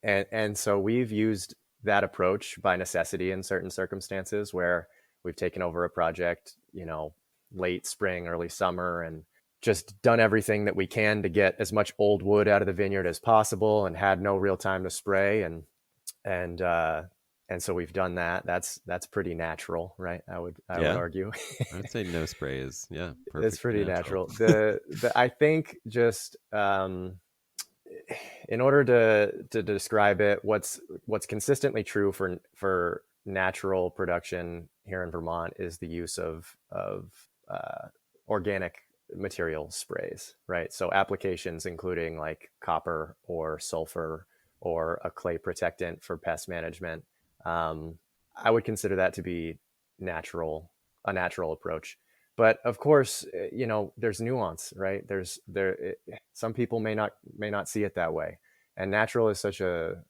And so we've used that approach by necessity in certain circumstances where we've taken over a project, late spring, early summer, and just done everything that we can to get as much old wood out of the vineyard as possible, and had no real time to spray. And so we've done that. That's pretty natural, right? I would Yeah. argue. I would say no spray is, yeah, It's perfectly pretty natural. natural. The I think just in order to describe it, what's consistently true for natural production here in Vermont is the use of organic material sprays, right? So applications including like copper or sulfur or a clay protectant for pest management. Um, I would consider that to be a natural approach. But of course, there's nuance, right? Some people may not see it that way, and natural is such a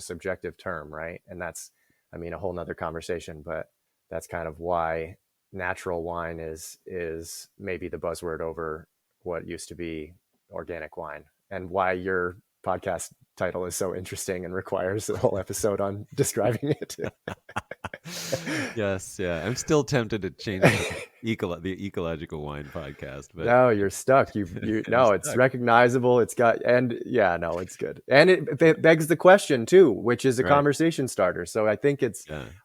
subjective term, right? And that's, I mean, a whole nother conversation. But that's kind of why natural wine is maybe the buzzword over what used to be organic wine, and why your podcast title is so interesting and requires a whole episode on describing it. Yes, yeah. I'm still tempted to change it to the Ecological Wine Podcast, but No, you're stuck. You I'm no, it's stuck. recognizable. It's got, and yeah, no, it's good. And it begs the question too, which is a Right. conversation starter. So Yeah.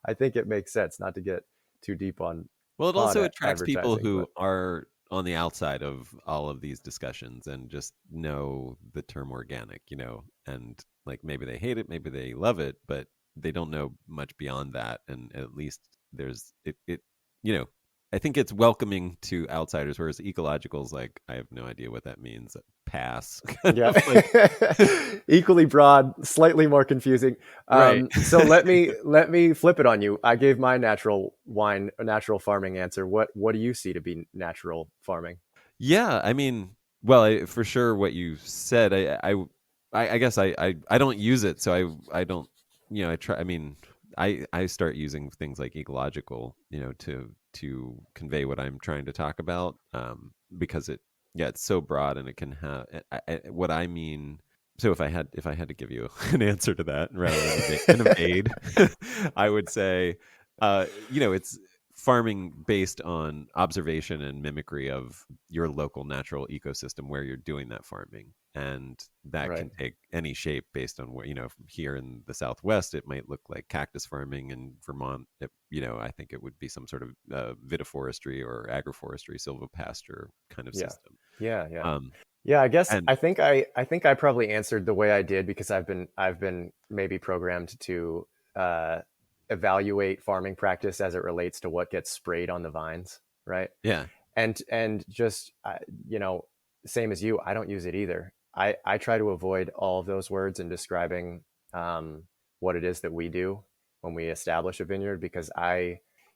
I think it makes sense not to get too deep on Well, it also attracts people advertising, who but are on the outside of all of these discussions and just know the term organic, and like maybe they hate it, maybe they love it, but they don't know much beyond that. And at least there's you know, I think it's welcoming to outsiders, whereas ecological is like, I have no idea what that means. Pass. Kind yeah, of like, equally broad, slightly more confusing. right. So let me flip it on you. I gave my natural farming answer. What do you see to be natural farming? Yeah, I mean, well, for sure, what you said, I guess I don't use it, so I don't, I try. I mean, I start using things like ecological, to convey what I'm trying to talk about, because yeah, it's so broad and it can have what I mean. So if I had to give you an answer to that rather than an evade, I would say, it's farming based on observation and mimicry of your local natural ecosystem where you're doing that farming. And that Right. can take any shape based on where, here in the Southwest, it might look like cactus farming. In Vermont, I think it would be some sort of vitiforestry or agroforestry, silvopasture kind of Yeah. system. Yeah. Yeah. Um, Yeah, I guess and I think I probably answered the way I did because I've been maybe programmed to evaluate farming practice as it relates to what gets sprayed on the vines, right? yeah, And just same as you, I don't use it either. I try to avoid all of those words in describing what it is that we do when we establish a vineyard, because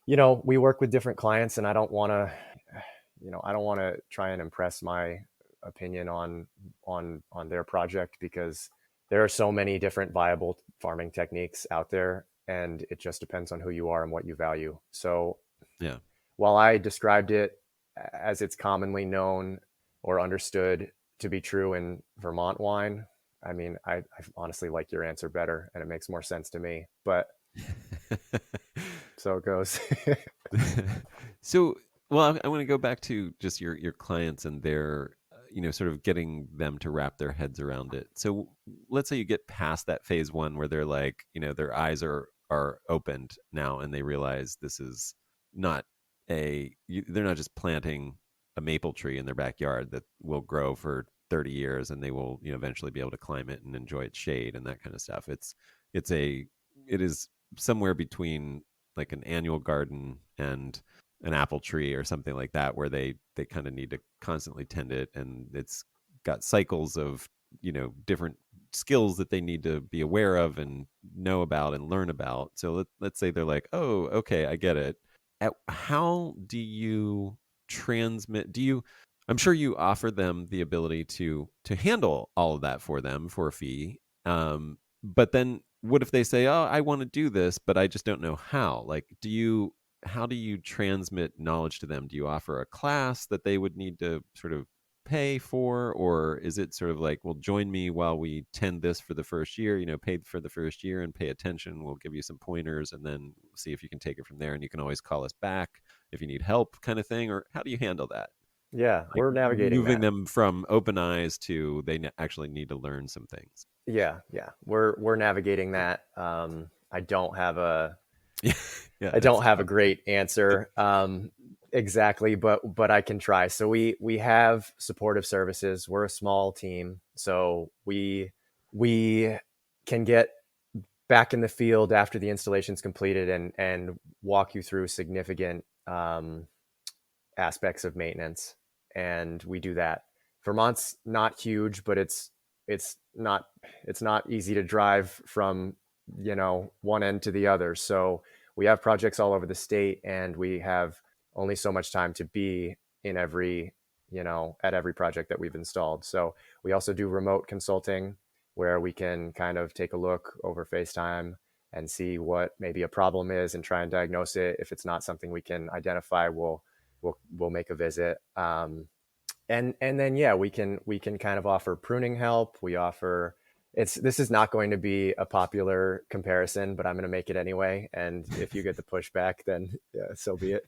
we work with different clients, and I don't want to try and impress my opinion on their project, because there are so many different viable farming techniques out there, and it just depends on who you are and what you value. So yeah. while I described it as it's commonly known or understood to be true in Vermont wine, I mean, I honestly like your answer better, and it makes more sense to me. But so it goes. So, well, I want to go back to just your clients and their, sort of getting them to wrap their heads around it. So, let's say you get past that phase one where they're like, their eyes are are opened now and they realize this is not they're not just planting a maple tree in their backyard that will grow for 30 years and they will, eventually be able to climb it and enjoy its shade and that kind of stuff. It is somewhere between like an annual garden and an apple tree or something like that, where they kind of need to constantly tend it, and it's got cycles of different skills that they need to be aware of and know about and learn about. So let's say they're like, oh, okay, I get it. How do you transmit? I'm sure you offer them the ability to handle all of that for them for a fee. But then what if they say, oh, I want to do this, but I just don't know how? Like, how do you transmit knowledge to them? Do you offer a class that they would need to sort of pay for, or is it sort of like, well, join me while we tend this for the first year, pay for the first year and pay attention, we'll give you some pointers and then see if you can take it from there, and you can always call us back if you need help, kind of thing? Or how do you handle that? Yeah, Like we're navigating moving that. them from open eyes to actually need to learn some things. Yeah, we're navigating that. I don't have a Yeah, I don't have a great answer exactly, but I can try. So we have supportive services. We're a small team, so we can get back in the field after the installation's completed and walk you through significant aspects of maintenance, and we do that. Vermont's not huge, but it's not easy to drive from one end to the other. So we have projects all over the state, and we have only so much time to be in every at every project that we've installed. So we also do remote consulting, where we can kind of take a look over FaceTime and see what maybe a problem is and try and diagnose it. If it's not something we can identify, we'll make a visit. And then we can kind of offer pruning help. We offer this is not going to be a popular comparison, but I'm going to make it anyway. And if you get the pushback, then so be it.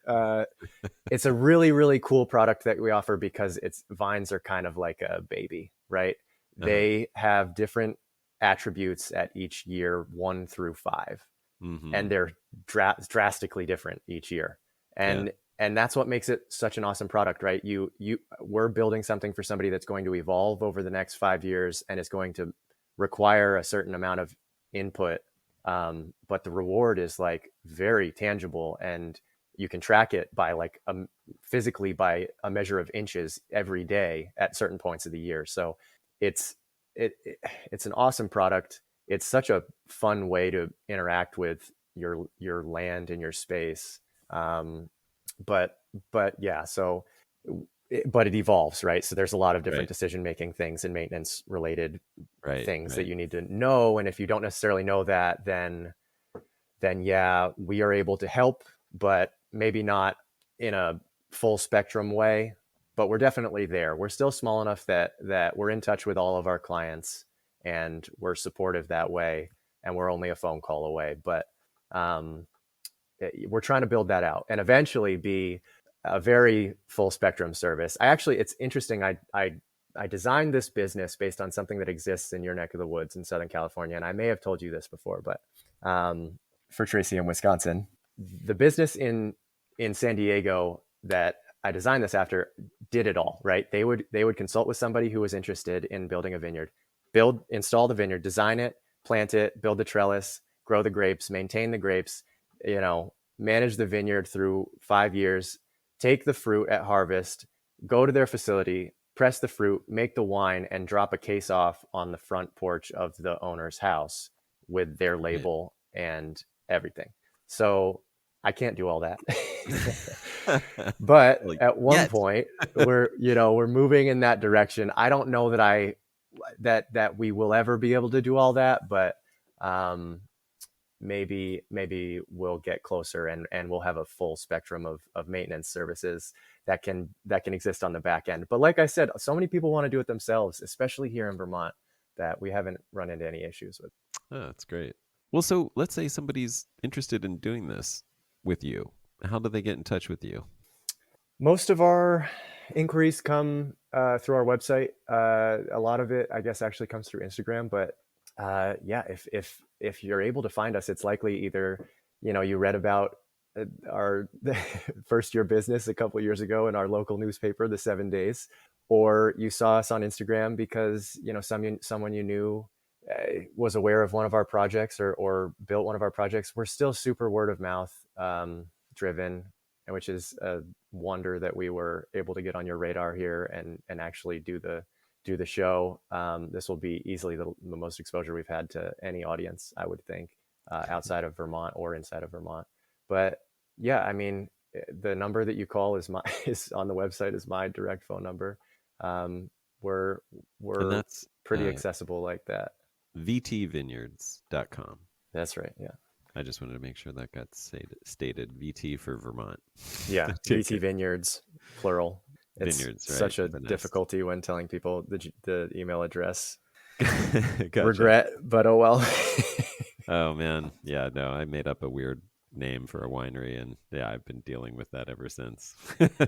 It's a really, really cool product that we offer because vines are kind of like a baby, right? Uh-huh. They have different attributes at each year 1 through 5, Mm-hmm. and they're drastically different each year. And that's what makes it such an awesome product, right? We're building something for somebody that's going to evolve over the next 5 years and is going to require a certain amount of input. But the reward is like very tangible, and you can track it by physically by a measure of inches every day at certain points of the year. So it's an awesome product. It's such a fun way to interact with your land and your space. But it evolves, right? So there's a lot of different decision-making things and maintenance related things that you need to know. And if you don't necessarily know that, then we are able to help, but maybe not in a full spectrum way, but we're definitely there. We're still small enough that we're in touch with all of our clients and we're supportive that way. And we're only a phone call away, but, we're trying to build that out and eventually be a very full spectrum service. It's interesting. I designed this business based on something that exists in your neck of the woods in Southern California. And I may have told you this before, but for Tracy in Wisconsin, the business in San Diego that I designed this after did it all, right? They would consult with somebody who was interested in building a vineyard, install the vineyard, design it, plant it, build the trellis, grow the grapes, maintain the grapes, manage the vineyard through 5 years, take the fruit at harvest, go to their facility, press the fruit, make the wine, and drop a case off on the front porch of the owner's house with their label and everything. So I can't do all that. But at one point we're moving in that direction. I don't know that we will ever be able to do all that, but maybe we'll get closer and we'll have a full spectrum of maintenance services that can exist on the back end. But like I said, so many people want to do it themselves, especially here in Vermont, that we haven't run into any issues with. Oh, that's great. Well, so let's say somebody's interested in doing this with you. How do they get in touch with you? Most of our inquiries come through our website. A lot of it, I guess, actually comes through Instagram. But if if you're able to find us, it's likely either, you read about our first year business a couple of years ago in our local newspaper, the 7 Days, or you saw us on Instagram because, someone you knew was aware of one of our projects or built one of our projects. We're still super word of mouth driven, which is a wonder that we were able to get on your radar here and actually do the show. This will be easily the most exposure we've had to any audience, I would think, outside of Vermont or inside of Vermont. But yeah, I mean, the number that you call is on the website is my direct phone number. We're And that's pretty accessible like that. VTVineyards.com. That's right. Yeah. I just wanted to make sure that got stated. VT for Vermont. Yeah. VT Vineyards, plural. It's Vineyards, right? such a difficulty when telling people the email address. Gotcha. Regret, but oh well. Oh man, yeah, no, I made up a weird name for a winery, and yeah, I've been dealing with that ever since.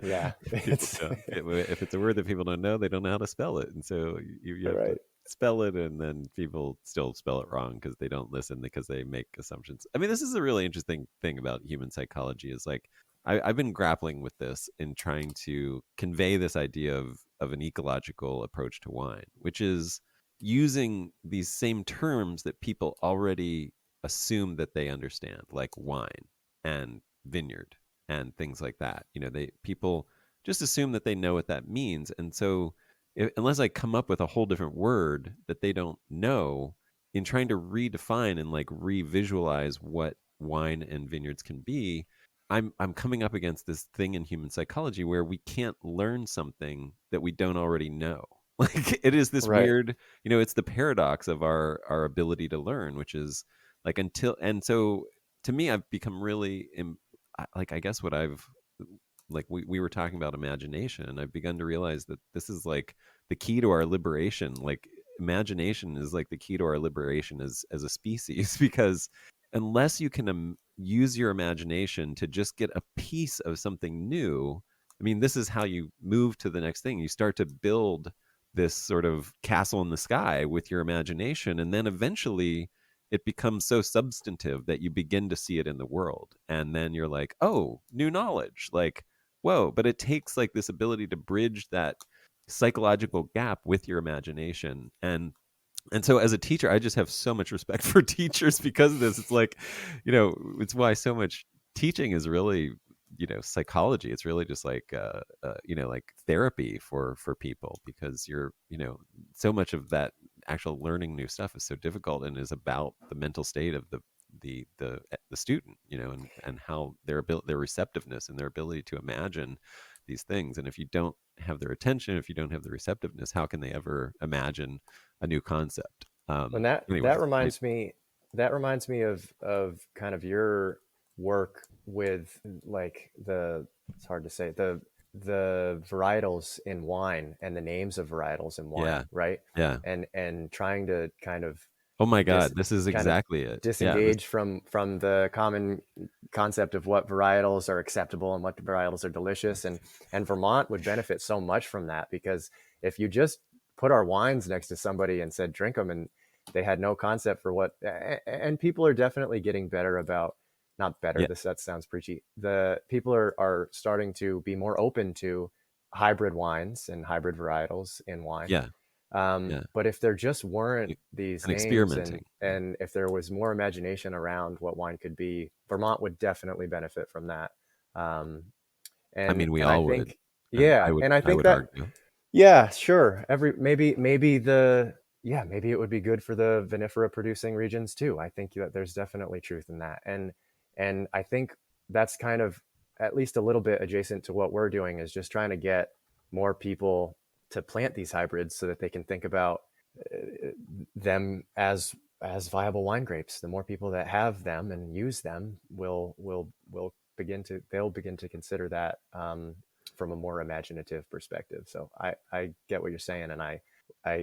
Yeah, if it's a word that people don't know, they don't know how to spell it, and so you have to spell it, and then people still spell it wrong because they don't listen, because they make assumptions. I mean, this is a really interesting thing about human psychology. Is like I've been grappling with this in trying to convey this idea of an ecological approach to wine, which is using these same terms that people already assume that they understand, like wine and vineyard and things like that. People just assume that they know what that means, and so unless I come up with a whole different word that they don't know, in trying to redefine and like revisualize what wine and vineyards can be, I'm coming up against this thing in human psychology where we can't learn something that we don't already know. Like it is this weird, it's the paradox of our ability to learn, which is like and so to me, I've become really like, I guess what I've like, we were talking about imagination, and I've begun to realize that this is like the key to our liberation. Like imagination is like the key to our liberation as a species, because unless you can use your imagination to just get a piece of something new, I mean, this is how you move to the next thing. You start to build this sort of castle in the sky with your imagination, and then eventually it becomes so substantive that you begin to see it in the world, and then you're like, oh, new knowledge, like, whoa. But it takes like this ability to bridge that psychological gap with your imagination. And so as a teacher, I just have so much respect for teachers because of this. It's like, it's why so much teaching is really, psychology. It's really just like like therapy for people, because you're, so much of that actual learning new stuff is so difficult and is about the mental state of the student, and how their receptiveness and their ability to imagine these things. And if you don't have their attention, if you don't have the receptiveness, how can they ever imagine a new concept? And that reminds me of kind of your work with like it's hard to say, the varietals in wine and the names of varietals in wine, right? Yeah. And trying to kind of, oh my God, this is exactly it. Disengage from the common concept of what varietals are acceptable and what varietals are delicious. And Vermont would benefit so much from that, because if you just put our wines next to somebody and said, drink them, and they had no concept for what, and people are definitely getting better about, not better, that sounds preachy. The people are starting to be more open to hybrid wines and hybrid varietals in wine. But if there just weren't these names experimenting, and if there was more imagination around what wine could be, Vermont would definitely benefit from that. And I mean, we all would. Yeah. And I think that, argue. Yeah, sure. Maybe it would be good for the vinifera producing regions too. I think that there's definitely truth in that. And I think that's kind of at least a little bit adjacent to what we're doing, is just trying to get more people to plant these hybrids so that they can think about them as viable wine grapes. The more people that have them and use them will begin to consider that from a more imaginative perspective. So I get what you're saying, and I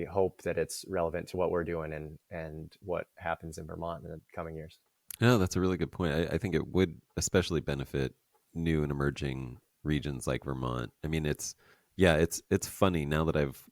hope that it's relevant to what we're doing and what happens in Vermont in the coming years. No, that's a really good point. I think it would especially benefit new and emerging regions like Vermont. I mean, it's funny now that I've,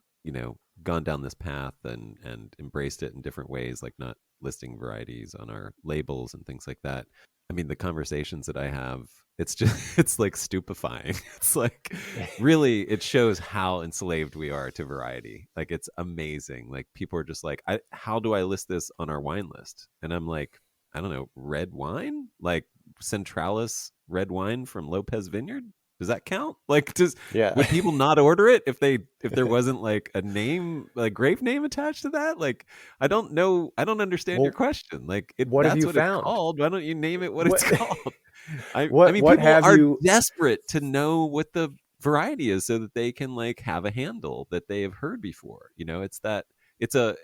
gone down this path and embraced it in different ways, like not listing varieties on our labels and things like that. I mean, the conversations that I have, it's just it's like stupefying. It's like really it shows how enslaved we are to variety. Like it's amazing. Like people are just like, how do I list this on our wine list? And I'm like, I don't know, red wine? Like Centralis red wine from Lopez Vineyard? Does that count? Like, Yeah. would people not order it if there wasn't like a name, like grape name attached to that? Like, I don't know. I don't understand your Well, question. Like, what have that's you what it's found? called. Why don't you name it what What it's called? I mean, what people have are you desperate to know what the variety is so that they can like have a handle that they have heard before. It's that it's a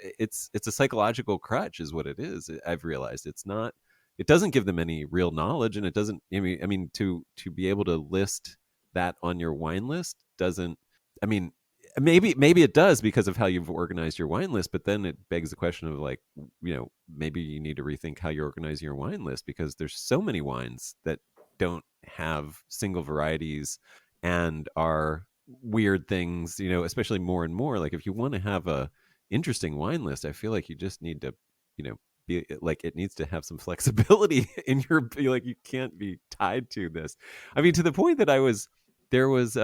psychological crutch, is what it is. I've realized it's not. It doesn't give them any real knowledge, and it doesn't. I mean, to be able to list that on your wine list doesn't. I mean, maybe it does because of how you've organized your wine list, but then it begs the question of like, maybe you need to rethink how you're organizing your wine list, because there's so many wines that don't have single varieties and are weird things, especially more and more. Like if you want to have a interesting wine list, I feel like you just need to, be like, it needs to have some flexibility in your, like, you can't be tied to this. I mean, to the point that there was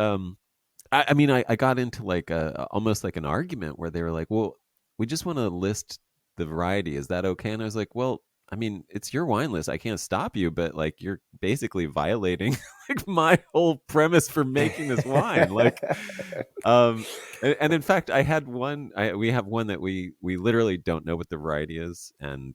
I mean, I got into like almost like an argument where they were like, well, we just want to list the variety, is that okay? And I was like, well, I mean, it's your wine list, I can't stop you, but like you're basically violating like my whole premise for making this wine. Like and in fact, we have one that we literally don't know what the variety is, and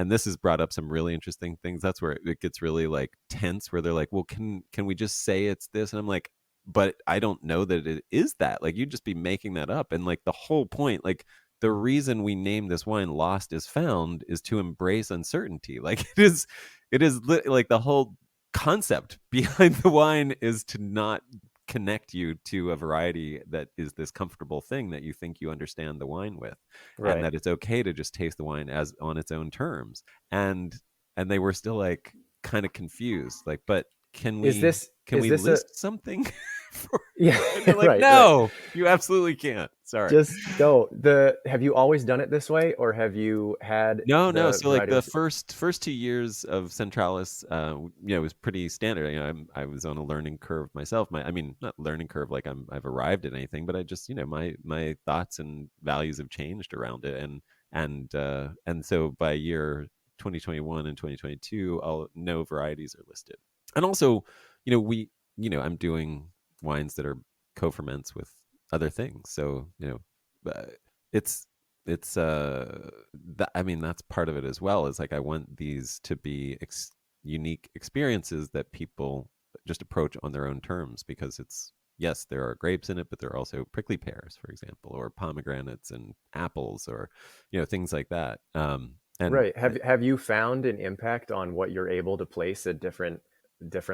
this has brought up some really interesting things. That's where it gets really like tense, where they're like, well, can we just say it's this? And I'm like, but I don't know that it is that. Like, you'd just be making that up. And like the whole point, like the reason we name this wine Lost is Found is to embrace uncertainty. Like like the whole concept behind the wine is to not connect you to a variety that is this comfortable thing that you think you understand the wine with, and right. that it's okay to just taste the wine as on its own terms. And they were still like kind of confused, like, but can Is we this can is we this a list something for, yeah, and they're like, right. no, you absolutely can't, sorry. Just don't. Have you always done it this way, or have you had No. the So like variety the of first 2 years of Centralis, it was pretty standard. I was on a learning curve myself. I mean, not learning curve like I've arrived at anything, but I just, my thoughts and values have changed around it, and so by year 2021 and 2022, no varieties are listed. And also, I'm doing wines that are co-ferments with other things, so uh, it's I mean, that's part of it as well. Is like, I want these to be unique experiences that people just approach on their own terms, because it's, yes, there are grapes in it, but there are also prickly pears, for example, or pomegranates and apples, or things like that. And right. Have you found an impact on what you're able to place at different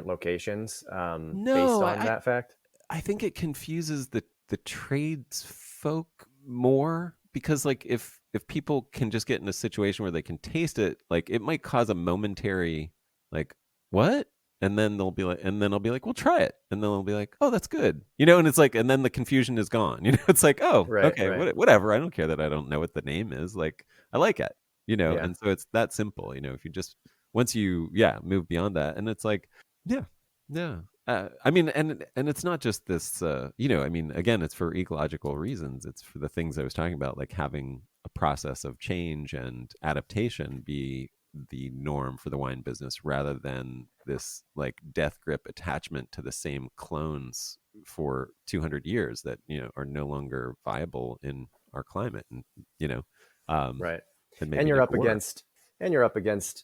locations based no, on that fact? I think it confuses the tradesfolk more, because like if people can just get in a situation where they can taste it, like it might cause a momentary like, what? And then I'll be like, well, try it. And then they'll be like, oh, that's good. And it's like, and then the confusion is gone. It's like, oh, Right, okay, right. whatever. I don't care that I don't know what the name is. Like, I like it, Yeah. and so it's that simple, if you just, once you, yeah, move beyond that. And it's like, yeah, yeah. I mean, and it's not just this, I mean, again, it's for ecological reasons. It's for the things I was talking about, like having a process of change and adaptation be the norm for the wine business, rather than this like death grip attachment to the same clones for 200 years that, are no longer viable in our climate, and, you know, um, Right. and And maybe you're never up were. against and you're up against,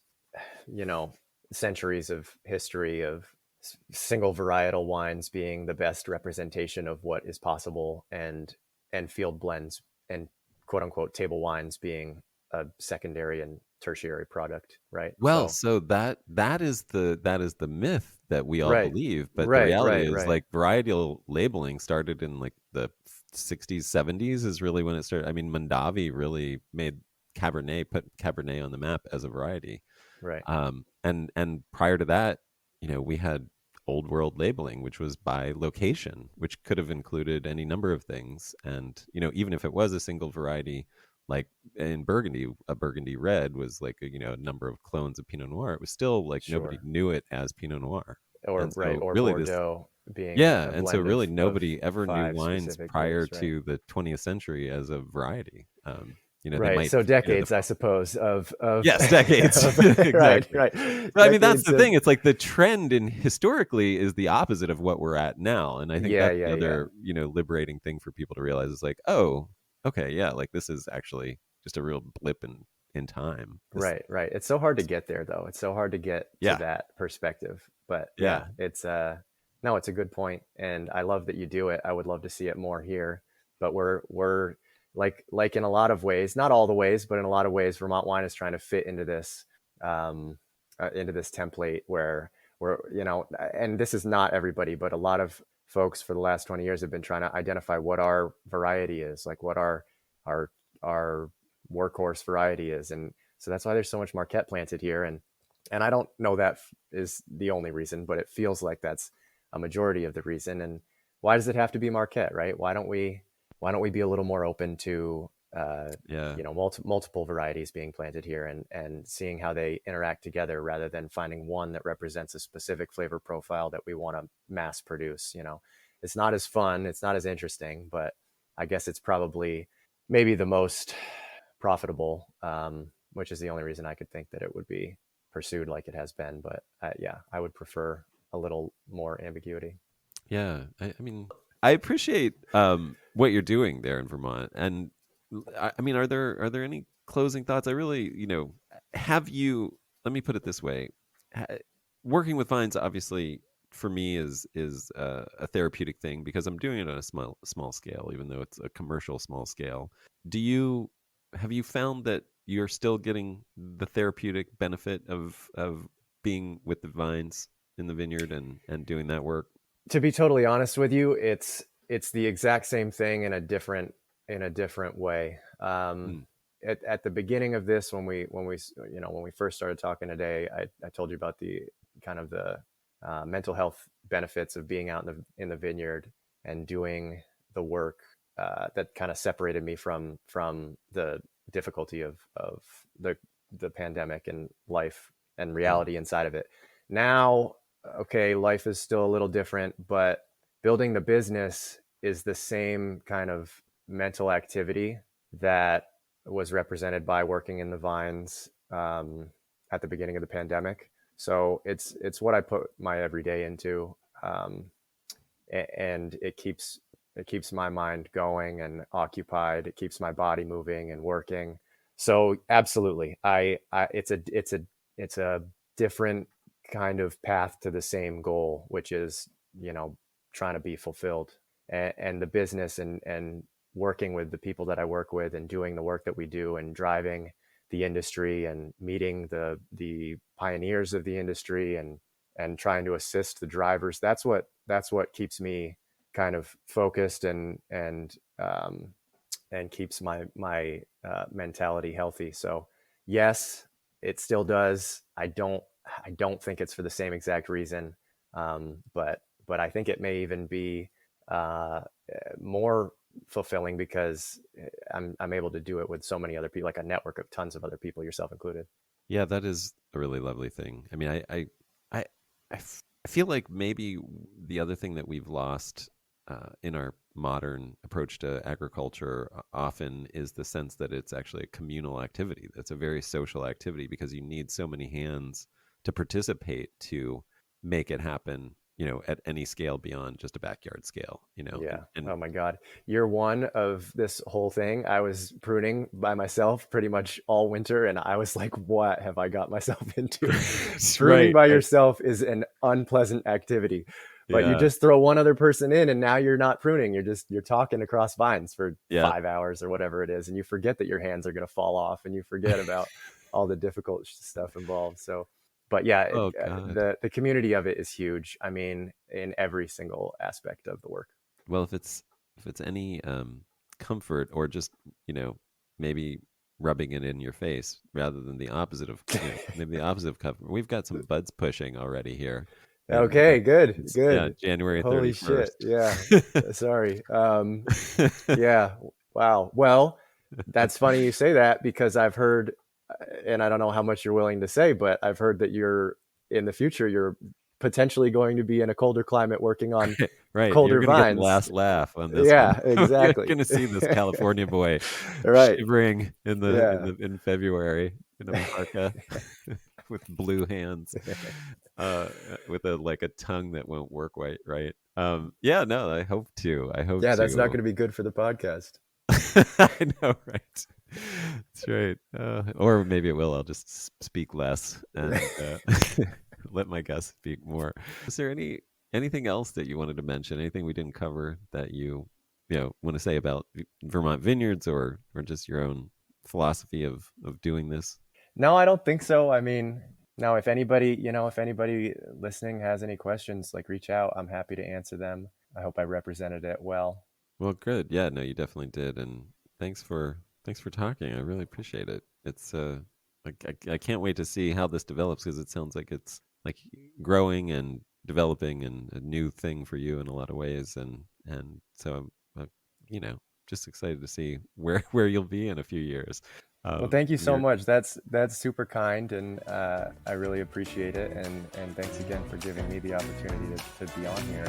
you know, centuries of history of single varietal wines being the best representation of what is possible, and field blends and quote unquote table wines being a secondary and tertiary product, right? Well, So, so that is the myth that we all right. believe, but the Right, reality right, is, right. like, varietal labeling started in like the 60s, 70s is really when it started. I mean, Mondavi really put Cabernet on the map as a variety. Right. And prior to that, we had old world labeling, which was by location, which could have included any number of things. And, even if it was a single variety, like in Burgundy, a Burgundy red was like a number of clones of Pinot Noir. It was still like nobody Sure. knew it as Pinot Noir. And so Or really this, Bordeaux being yeah. a And so blend really of nobody ever knew five wines specific prior grapes, right? to the 20th century as a variety. They Right. might, So the decades, I suppose, of, yes, decades. right, Exactly. right. But I mean, that's Decades the thing. of, It's like the trend in historically is the opposite of what we're at now. And I think yeah, that's yeah, the yeah. other, liberating thing for people to realize is like, oh, okay, yeah, like this is actually just a real blip in time. This, Right, right. It's so hard to get there though. It's so hard to get to yeah, that perspective. But yeah, yeah, it's no, it's a good point, and I love that you do it. I would love to see it more here. But we're like in a lot of ways, not all the ways, but in a lot of ways, Vermont wine is trying to fit um into this template where and this is not everybody, but a lot of folks for the last 20 years have been trying to identify what our variety is, like what our our workhorse variety is. And so that's why there's so much Marquette planted here. And I don't know that is the only reason, but it feels like that's a majority of the reason. And why does it have to be Marquette, right? Why don't we be a little more open to yeah, multiple varieties being planted here, and seeing how they interact together, rather than finding one that represents a specific flavor profile that we want to mass produce. It's not as fun, it's not as interesting, but I guess it's probably maybe the most profitable, which is the only reason I could think that it would be pursued like it has been. But yeah, I would prefer a little more ambiguity. yeah. I mean, I appreciate what you're doing there in Vermont. And I mean, are there any closing thoughts? I really, have you? Let me put it this way: ha- working with vines, obviously, for me is a therapeutic thing because I'm doing it on a small scale, even though it's a commercial small scale. Have you found that you're still getting the therapeutic benefit of being with the vines in the vineyard and doing that work? To be totally honest with you, it's the exact same thing in a different way. Mm, At the beginning of this, when we first started talking today, I told you about the kind of the mental health benefits of being out in the vineyard and doing the work that kind of separated me from the difficulty of the pandemic and life and yeah. reality inside of it. Now, okay, life is still a little different, but building the business is the same kind of mental activity that was represented by working in the vines at the beginning of the pandemic. So it's what I put my everyday into, and it keeps my mind going and occupied. It keeps my body moving and working. So absolutely, it's a different kind of path to the same goal, which is trying to be fulfilled, and the business and working with the people that I work with and doing the work that we do and driving the industry and meeting the pioneers of the industry and trying to assist the drivers. That's what keeps me kind of focused and keeps my mentality healthy. So yes, it still does. I don't think it's for the same exact reason, but I think it may even be uh, more fulfilling because I'm able to do it with so many other people, like a network of tons of other people, yourself included. Yeah, that is a really lovely thing. I mean, I, I feel like maybe the other thing that we've lost in our modern approach to agriculture often is the sense that it's actually a communal activity. That's a very social activity because you need so many hands to participate to make it happen, at any scale beyond just a backyard scale, Yeah. and Oh my God. Year one of this whole thing, I was pruning by myself pretty much all winter. And I was like, what have I got myself into? Pruning right, by right. yourself is an unpleasant activity, but you Yeah, just throw one other person in and now you're not pruning. You're talking across vines for yeah. 5 hours or whatever it is. And you forget that your hands are going to fall off and you forget about all the difficult stuff involved. So, but yeah, Oh God. the community of it is huge. I mean, in every single aspect of the work. Well, if it's any comfort or just maybe rubbing it in your face rather than the opposite of maybe the opposite of comfort. We've got some buds pushing already here. Okay, good, It's, yeah, good. January Holy 31st. shit. Yeah. Sorry. Yeah. Wow. Well, that's funny you say that because I've heard, and I don't know how much you're willing to say, but I've heard that in the future, you're potentially going to be in a colder climate working on Right. You're colder going to get the vines. last laugh on this one. Yeah, You're exactly. going to see this California boy Right. shivering Yeah. in February in a parka with blue hands, with a tongue that won't work right. Yeah, no, I hope to. Yeah, that's not going to be good for the podcast. I know, right? That's right. Or maybe it will. I'll just speak less and let my guests speak more. Is there anything else that you wanted to mention? Anything we didn't cover that you want to say about Vermont Vineyards or just your own philosophy of doing this? No, I don't think so. I mean, now if anybody listening has any questions, like reach out. I'm happy to answer them. I hope I represented it well. Well, good. Yeah, no, you definitely did. And thanks for talking. I really appreciate it. It's I can't wait to see how this develops because it sounds like it's like growing and developing and a new thing for you in a lot of ways. And so I'm just excited to see where you'll be in a few years. Well, thank you so much. That's super kind, and I really appreciate it. And thanks again for giving me the opportunity to be on here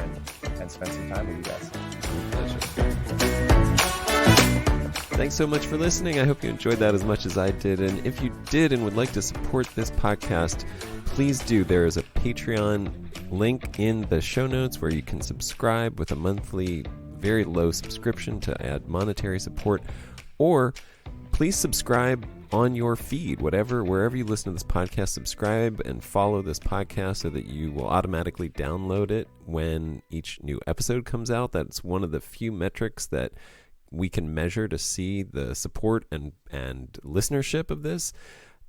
and spend some time with you guys. My pleasure. Thanks so much for listening. I hope you enjoyed that as much as I did. And if you did and would like to support this podcast, please do. There is a Patreon link in the show notes where you can subscribe with a monthly, very low subscription to add monetary support, or please subscribe on your feed, wherever you listen to this podcast. Subscribe and follow this podcast so that you will automatically download it when each new episode comes out. That's one of the few metrics that we can measure to see the support and listenership of this.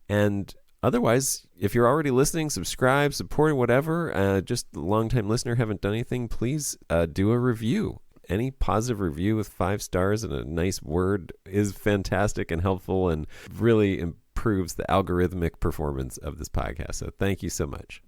And otherwise, if you're already listening, subscribe, supporting, whatever, just a long-time listener, haven't done anything, please do a review. Any positive review with 5 stars and a nice word is fantastic and helpful and really improves the algorithmic performance of this podcast. So thank you so much.